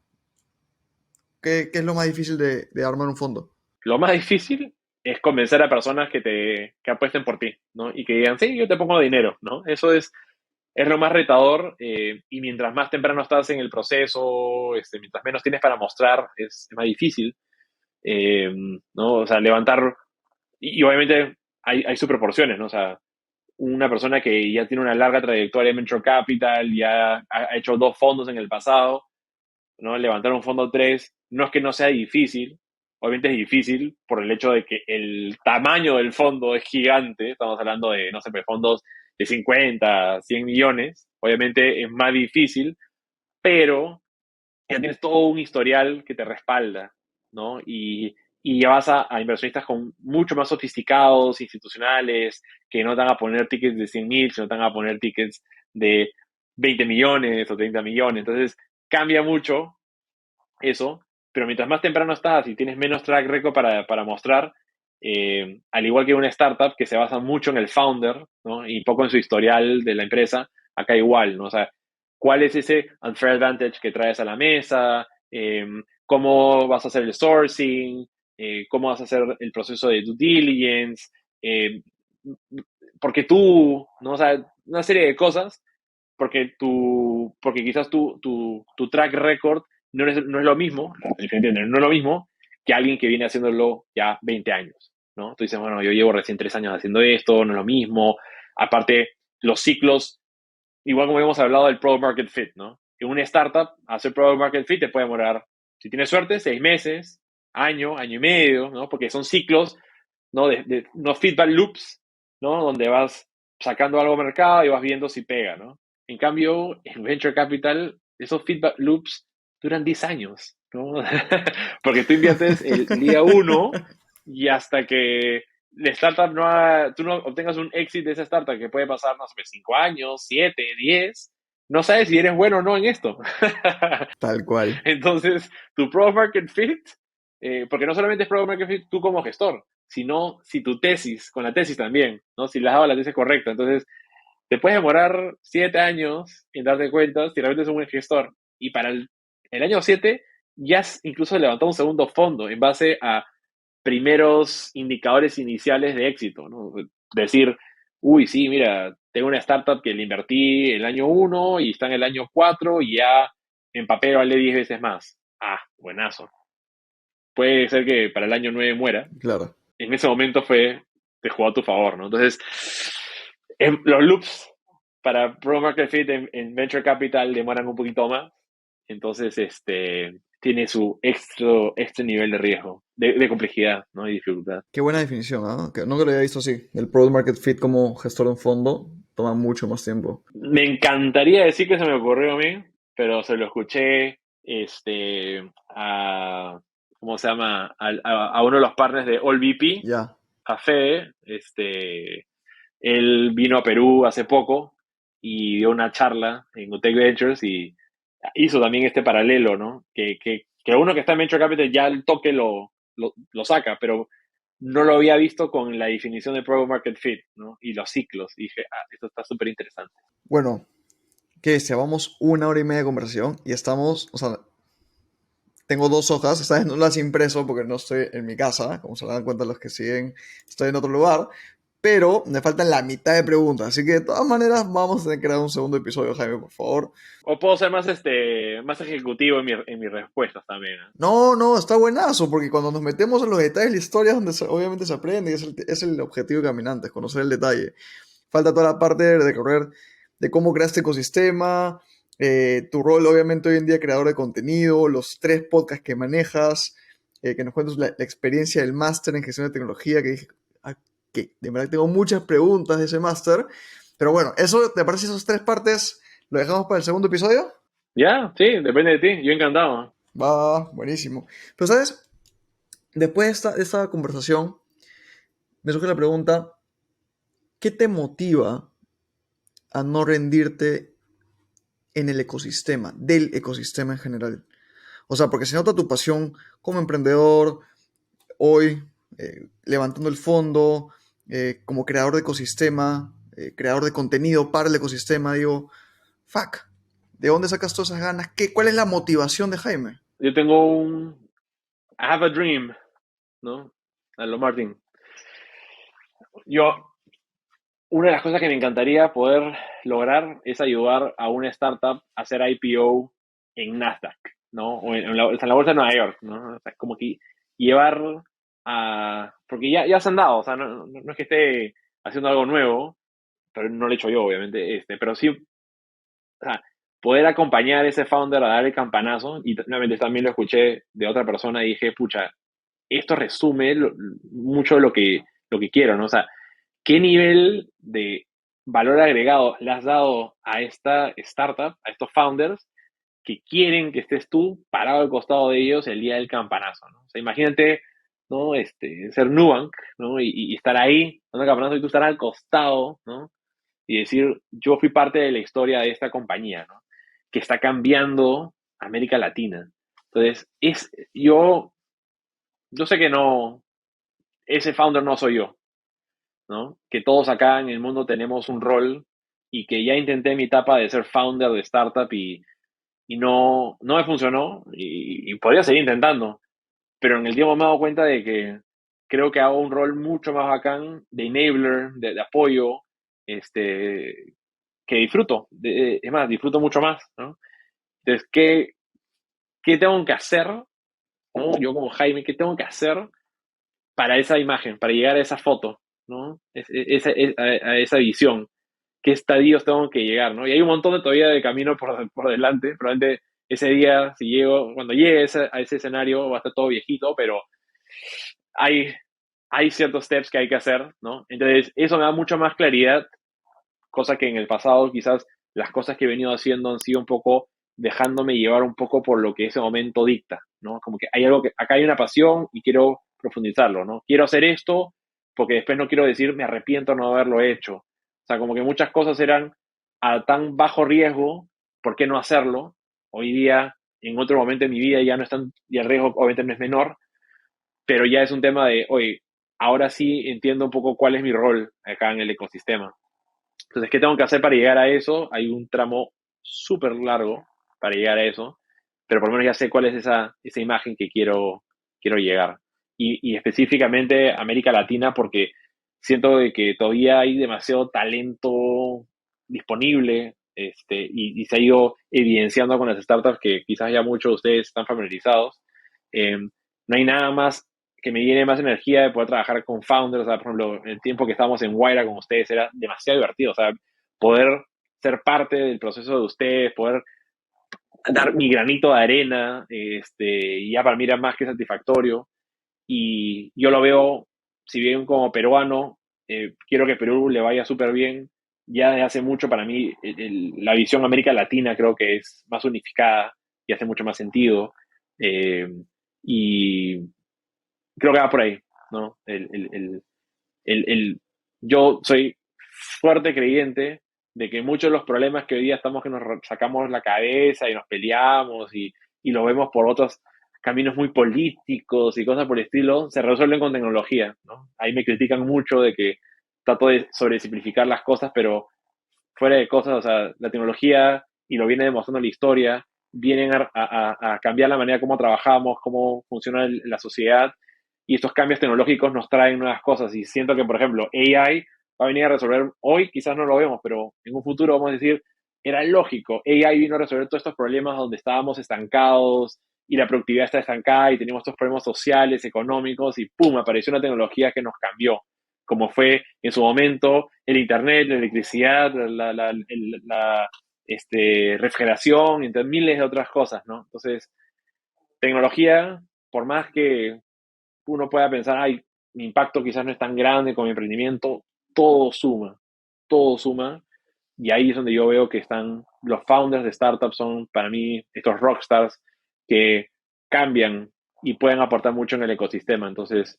¿qué es lo más difícil de armar un fondo? Lo más difícil es convencer a personas que apuesten por ti, ¿no? Y que digan, sí, yo te pongo dinero, ¿no? Eso es lo más retador y mientras más temprano estás en el proceso, mientras menos tienes para mostrar, es más difícil, eh, ¿no? O sea, levantar, y obviamente hay sus proporciones, ¿no? O sea, una persona que ya tiene una larga trayectoria en Venture Capital, ya ha hecho 2 fondos en el pasado, ¿no? Levantar un fondo 3 no es que no sea difícil, obviamente es difícil por el hecho de que el tamaño del fondo es gigante, estamos hablando de, no sé, de fondos de 50, 100 millones, obviamente es más difícil, pero ya tienes todo un historial que te respalda, ¿no? Y ya vas a inversionistas con mucho más sofisticados, institucionales, que no te van a poner tickets de 100.000, sino te van a poner tickets de 20 millones o 30 millones. Entonces, cambia mucho eso, pero mientras más temprano estás y tienes menos track record para mostrar, al igual que una startup que se basa mucho en el founder, ¿no? Y poco en su historial de la empresa, acá igual, ¿no? O sea, ¿cuál es ese unfair advantage que traes a la mesa? ¿Cómo vas a hacer el sourcing? ¿Cómo vas a hacer el proceso de due diligence? Eh, porque tú, ¿no? O sea, una serie de cosas porque quizás tu track record no es lo mismo, definitivamente no es lo mismo que alguien que viene haciéndolo ya 20 años, ¿no? Tú dices, bueno, yo llevo recién 3 años haciendo esto, no es lo mismo. Aparte, los ciclos, igual como hemos hablado del product market fit, ¿no? En una startup, hacer product market fit te puede demorar, si tienes suerte, 6 meses, año y medio, ¿no? Porque son ciclos, ¿no? No feedback loops, ¿no? Donde vas sacando algo al mercado y vas viendo si pega, ¿no? En cambio, en Venture Capital, esos feedback loops duran 10 años, ¿no? Porque tú inviertes el día uno y hasta que la startup tú no obtengas un exit de esa startup que puede pasar, no sé, 5 años, 7, 10, no sabes si eres bueno o no en esto. Tal cual. Entonces, tu product market fit, porque no solamente es product market fit tú como gestor, sino si tu tesis, con la tesis también, ¿no? Si le has dado la tesis correcta. Entonces, te puedes demorar 7 años en darte cuenta si realmente es un buen gestor. Y para el año 7 ya has incluso levantado un segundo fondo en base a primeros indicadores iniciales de éxito, ¿no? Decir, uy, sí, mira, tengo una startup que le invertí el año 1 y está en el año 4 y ya en papel vale 10 veces más. Ah, buenazo. Puede ser que para el año 9 muera. Claro. En ese momento te jugó a tu favor, ¿no? Entonces, los loops para Pro Market Fit en Venture Capital demoran un poquito más. Entonces, tiene su extra nivel de riesgo, de complejidad, ¿no? Y dificultad. Qué buena definición, ¿ah? Que nunca lo había visto así. El Product Market Fit como gestor de un fondo toma mucho más tiempo. Me encantaría decir que se me ocurrió a mí, pero se lo escuché a, ¿cómo se llama? A uno de los partners de AllVP, Ya. a Fede. Él vino a Perú hace poco y dio una charla en Utech Ventures y hizo también este paralelo, ¿no? Que uno que está en Venture Capital ya el toque lo saca, pero no lo había visto con la definición de Product Market Fit, ¿no? Y los ciclos. Y dije, esto está súper interesante. Bueno, que llevamos 1 hora y media de conversación y estamos, o sea, tengo 2 hojas, esta vez no las impreso porque no estoy en mi casa, como se dan cuenta los que siguen, estoy en otro lugar, pero me faltan la mitad de preguntas, así que de todas maneras vamos a tener que crear un segundo episodio, Jaime, por favor. O puedo ser más ejecutivo en mis respuestas también, ¿eh? No, no, está buenazo, porque cuando nos metemos en los detalles de la historia es donde obviamente se aprende y es el objetivo de Caminantes, conocer el detalle. Falta toda la parte de correr, de cómo creaste ecosistema, tu rol obviamente hoy en día creador de contenido, los 3 podcasts que manejas, que nos cuentes la experiencia del máster en gestión de tecnología, que dije, ah, que de verdad tengo muchas preguntas de ese máster, pero bueno, eso, ¿te parece esas 3 partes? ¿Lo dejamos para el segundo episodio? Ya, sí, depende de ti. Yo encantado. Va, buenísimo. Pero, ¿sabes? Después de esta conversación, me surge la pregunta, ¿qué te motiva a no rendirte en el ecosistema, del ecosistema en general? O sea, porque se nota tu pasión como emprendedor, hoy, levantando el fondo, como creador de ecosistema, creador de contenido para el ecosistema, digo, fuck, ¿de dónde sacas todas esas ganas? ¿Cuál es la motivación de Jaime? Yo tengo I have a dream, ¿no? A lo Martin. Yo, una de las cosas que me encantaría poder lograr es ayudar a una startup a hacer IPO en Nasdaq, ¿no? O en la bolsa de Nueva York, ¿no? O sea, como que llevar porque ya se han dado, o sea, no es que esté haciendo algo nuevo, pero no lo he hecho yo, obviamente, pero sí, o sea, poder acompañar a ese founder a dar el campanazo, y nuevamente también lo escuché de otra persona y dije, pucha, esto resume mucho lo que quiero, ¿no? O sea, ¿qué nivel de valor agregado le has dado a esta startup, a estos founders, que quieren que estés tú parado al costado de ellos el día del campanazo, ¿no? O sea, imagínate, ¿no? Ser Nubank, ¿no? Y estar ahí, dando el campanazo, y tú estar al costado, ¿no? Y decir, yo fui parte de la historia de esta compañía, ¿no? Que está cambiando América Latina. Entonces, yo sé que no, ese founder no soy yo, ¿no? Que todos acá en el mundo tenemos un rol y que ya intenté mi etapa de ser founder de startup y no me funcionó y podría seguir intentando, pero en el tiempo me he dado cuenta de que creo que hago un rol mucho más bacán de enabler, de apoyo, que disfruto, es más, disfruto mucho más, ¿no? Entonces, ¿qué tengo que hacer, ¿no? Yo como Jaime, ¿qué tengo que hacer para esa imagen, para llegar a esa foto, ¿no? A esa visión? ¿Qué estadios tengo que llegar, ¿no? Y hay un montón todavía de camino por delante. Probablemente ese día, cuando llegue a ese escenario, va a estar todo viejito, pero hay, hay ciertos steps que hay que hacer, ¿no? Entonces, eso me da mucha más claridad, cosa que en el pasado quizás las cosas que he venido haciendo han sido un poco dejándome llevar un poco por lo que ese momento dicta, ¿no? Como que hay algo acá hay una pasión y quiero profundizarlo, ¿no? Quiero hacer esto porque después no quiero decir me arrepiento de no haberlo hecho. O sea, como que muchas cosas eran a tan bajo riesgo, ¿por qué no hacerlo? Hoy día, en otro momento de mi vida ya no están, y el riesgo obviamente no es menor, pero ya es un tema de, oye, ahora sí entiendo un poco cuál es mi rol acá en el ecosistema. Entonces, ¿qué tengo que hacer para llegar a eso? Hay un tramo súper largo para llegar a eso, pero por lo menos ya sé cuál es esa imagen que quiero llegar. Y específicamente América Latina, porque siento de que todavía hay demasiado talento disponible, y se ha ido evidenciando con las startups que quizás ya muchos de ustedes están familiarizados. No hay nada más que me llene más energía de poder trabajar con founders. O sea, por ejemplo, el tiempo que estábamos en Guaira con ustedes era demasiado divertido. O sea, poder ser parte del proceso de ustedes, poder dar mi granito de arena, y ya para mí era más que satisfactorio. Y yo lo veo, si bien como peruano, quiero que Perú le vaya súper bien. Ya desde hace mucho para mí la visión América Latina creo que es más unificada y hace mucho más sentido. Eh, y creo que va por ahí, ¿no? Yo soy fuerte creyente de que muchos de los problemas que hoy día estamos que nos sacamos la cabeza y nos peleamos y lo vemos por otros caminos muy políticos y cosas por el estilo, se resuelven con tecnología, ¿no? Ahí me critican mucho de que trato de sobresimplificar las cosas, pero fuera de cosas, o sea, la tecnología, y lo viene demostrando la historia, vienen a cambiar la manera como trabajamos, cómo funciona la sociedad, y estos cambios tecnológicos nos traen nuevas cosas. Y siento que, por ejemplo, AI va a venir a resolver, hoy quizás no lo vemos, pero en un futuro vamos a decir, era lógico, AI vino a resolver todos estos problemas donde estábamos estancados y la productividad está estancada y teníamos estos problemas sociales, económicos, y ¡pum!, apareció una tecnología que nos cambió, como fue en su momento el internet, la electricidad, refrigeración, entre miles de otras cosas, ¿no? Entonces, tecnología, por más que uno pueda pensar, ay, mi impacto quizás no es tan grande con mi emprendimiento, todo suma, y ahí es donde yo veo que están los founders de startups, son para mí estos rockstars que cambian y pueden aportar mucho en el ecosistema. Entonces,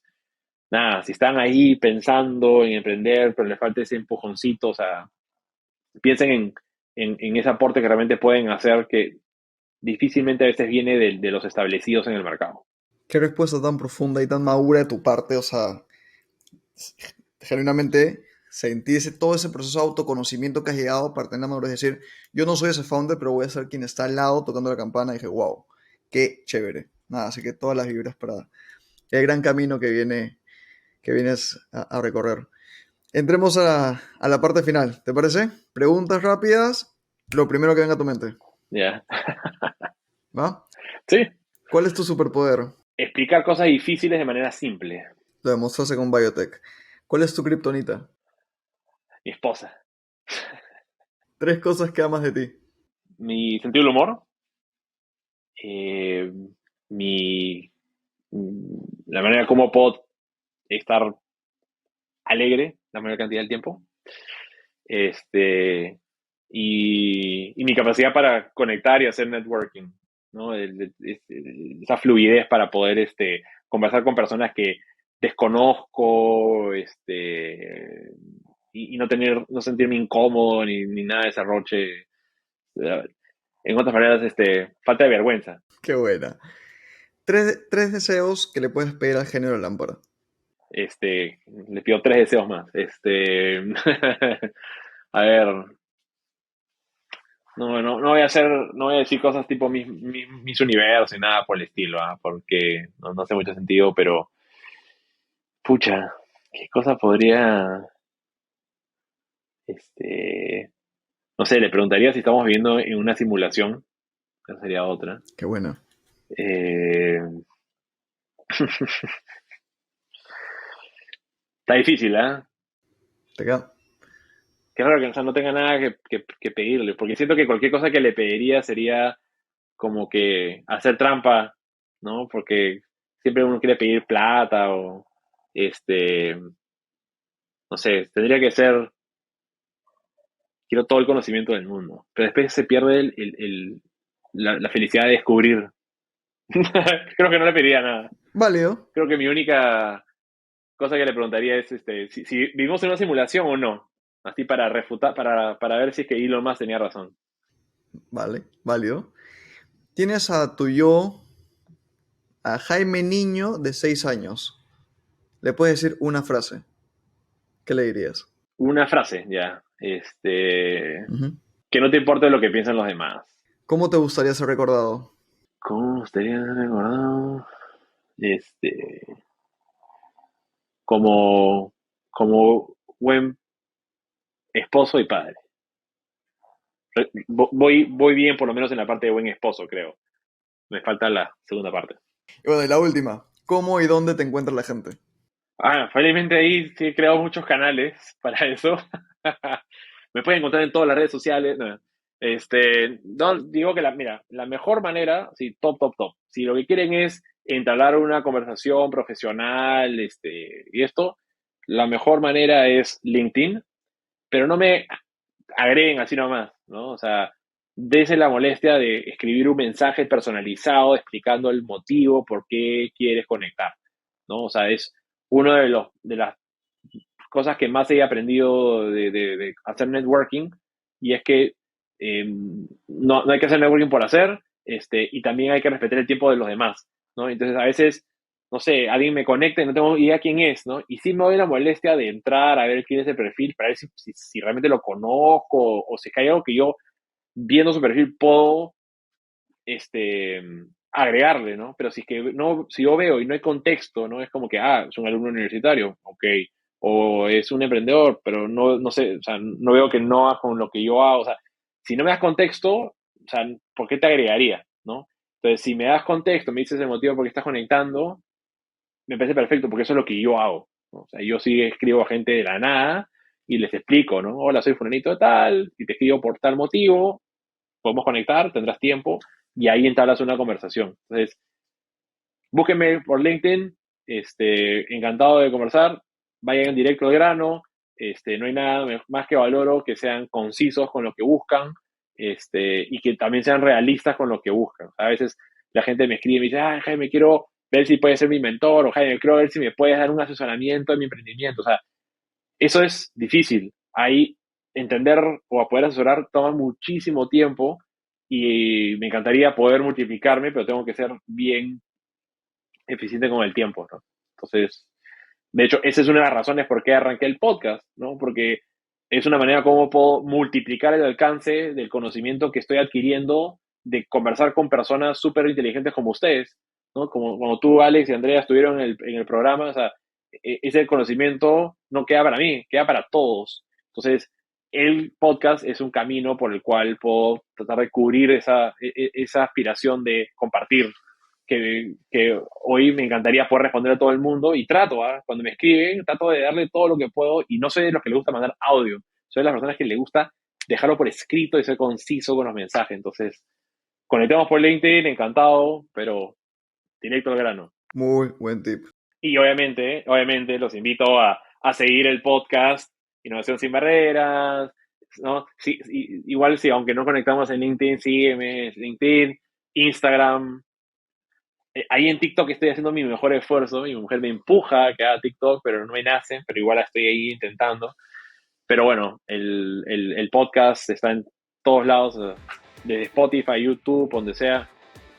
nada, si están ahí pensando en emprender, pero les falta ese empujoncito, o sea, piensen en ese aporte que realmente pueden hacer, que difícilmente a veces viene de los establecidos en el mercado. Qué respuesta tan profunda y tan madura de tu parte, o sea, genuinamente sentí todo ese proceso de autoconocimiento que has llegado para tener la madurez de decir, yo no soy ese founder, pero voy a ser quien está al lado tocando la campana. Y dije, wow, qué chévere. Nada, así que todas las vibras para el gran camino que vienes a recorrer. Entremos a la parte final, ¿te parece? Preguntas rápidas, lo primero que venga a tu mente, ¿Ya? ¿va? Sí, ¿Cuál es tu superpoder? explicar cosas difíciles de manera simple. Lo demostraste con Biotech. ¿Cuál es tu kriptonita? Mi esposa. Tres cosas que amas de ti. Mi sentido del humor, eh, mi, la manera como puedo estar alegre la mayor cantidad del tiempo, este, y mi capacidad para conectar y hacer networking, ¿no? Esa fluidez para poder conversar con personas que desconozco, y no sentirme incómodo ni nada de ese roche. En otras palabras, falta de vergüenza. Qué buena. Tres deseos que le puedes pedir al genio de la lámpara. Le pido tres deseos más. A ver, no voy a hacer, no voy a decir cosas tipo mis universos y nada por el estilo, ¿ah? Porque no hace mucho sentido, pero pucha, ¿qué cosa podría, este, no sé, le preguntaría si estamos viviendo en una simulación, esa sería otra. Qué buena. Eh, Está difícil, ¿ah? Te queda. Qué raro que, o sea, no tenga nada que pedirle, porque siento que cualquier cosa que le pediría sería como que hacer trampa, ¿no? Porque siempre uno quiere pedir plata o, no sé, tendría que ser, quiero todo el conocimiento del mundo, pero después se pierde la felicidad de descubrir. Creo que no le pediría nada. Válido. Creo que mi única cosa que le preguntaría es si vivimos en una simulación o no. Así para refutar, para ver si es que Elon Musk tenía razón. Vale, válido. Tienes a tu yo, a Jaime niño de 6 años. Le puedes decir una frase. ¿Qué le dirías? Una frase, ya. Ujú. Que no te importe lo que piensan los demás. ¿Cómo te gustaría ser recordado? ¿Cómo me gustaría ser recordado? Este, como, como buen esposo y padre. Voy bien, por lo menos en la parte de buen esposo, creo. Me falta la segunda parte. Y bueno, y la última. ¿Cómo y dónde te encuentra la gente? Felizmente ahí sí he creado muchos canales para eso. Me pueden encontrar en todas las redes sociales. No. No, digo que mira, la mejor manera, sí, top. Si lo que quieren es entablar una conversación profesional, y esto, la mejor manera es LinkedIn, pero no me agreguen así nomás, ¿no? O sea, dense la molestia de escribir un mensaje personalizado explicando el motivo por qué quieres conectar, ¿no? O sea, es uno de las cosas que más he aprendido de hacer networking, y es que no hay que hacer networking por hacer, y también hay que respetar el tiempo de los demás, ¿no? Entonces, a veces, no sé, alguien me conecta y no tengo idea quién es, ¿no? Y sí me doy la molestia de entrar a ver quién es el perfil, para ver si realmente lo conozco, o si hay algo que yo, viendo su perfil, puedo agregarle, ¿no? Pero si es que no, si yo veo y no hay contexto, ¿no? Es como que, es un alumno universitario, ok, o es un emprendedor, pero no sé, o sea, no veo que no haga con lo que yo hago, o sea, si no me das contexto, o sea, ¿por qué te agregaría, no? Entonces, si me das contexto, me dices el motivo por qué estás conectando, me parece perfecto, porque eso es lo que yo hago, ¿no? O sea, yo sí escribo a gente de la nada y les explico, ¿no? Hola, soy fulanito de tal, y te escribo por tal motivo, podemos conectar, tendrás tiempo, y ahí entablas una conversación. Entonces, búsquenme por LinkedIn, encantado de conversar, vayan en directo al grano, no hay nada más que valoro que sean concisos con lo que buscan, y que también sean realistas con lo que buscan. A veces la gente me escribe y me dice, Jaime, quiero ver si puedes ser mi mentor, o Jaime, quiero ver si me puedes dar un asesoramiento en mi emprendimiento. O sea, eso es difícil. Ahí entender o poder asesorar toma muchísimo tiempo, y me encantaría poder multiplicarme, pero tengo que ser bien eficiente con el tiempo, ¿no? Entonces, de hecho, esa es una de las razones por qué arranqué el podcast, ¿no? Porque es una manera como puedo multiplicar el alcance del conocimiento que estoy adquiriendo de conversar con personas súper inteligentes como ustedes, ¿no? Como tú, Alex y Andrea estuvieron en el programa, o sea, ese conocimiento no queda para mí, queda para todos. Entonces, el podcast es un camino por el cual puedo tratar de cubrir esa aspiración de compartir, que hoy me encantaría poder responder a todo el mundo, y cuando me escriben, trato de darle todo lo que puedo, y no soy de los que le gusta mandar audio, soy de las personas que le gusta dejarlo por escrito y ser conciso con los mensajes. Entonces, conectemos por LinkedIn, encantado, pero directo al grano. Muy buen tip. Y obviamente los invito a seguir el podcast Innovación Sin Barreras, ¿no? Sí, igual si, aunque no conectamos en LinkedIn, sígueme, LinkedIn, Instagram. Ahí en TikTok estoy haciendo mi mejor esfuerzo. Mi mujer me empuja a que haga TikTok, pero no me nace, pero igual estoy ahí intentando. Pero bueno, el podcast está en todos lados, desde Spotify, YouTube, donde sea.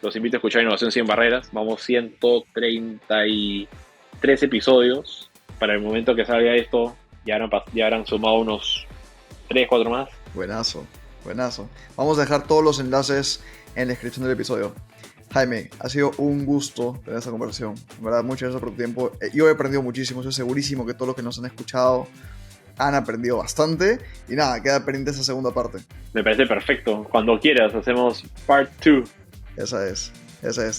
Los invito a escuchar Innovación Sin Barreras. Vamos 133 episodios. Para el momento que salga esto, ya habrán sumado unos 3, 4 más. Buenazo. Vamos a dejar todos los enlaces en la descripción del episodio. Jaime, ha sido un gusto tener esta conversación. En verdad, muchas gracias por tu tiempo. Yo he aprendido muchísimo, estoy segurísimo que todos los que nos han escuchado han aprendido bastante. Y nada, queda pendiente esa segunda parte. Me parece perfecto. Cuando quieras, hacemos part 2. Esa es.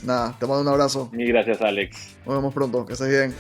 Nada, te mando un abrazo. Mil gracias, Alex. Nos vemos pronto, que estés bien.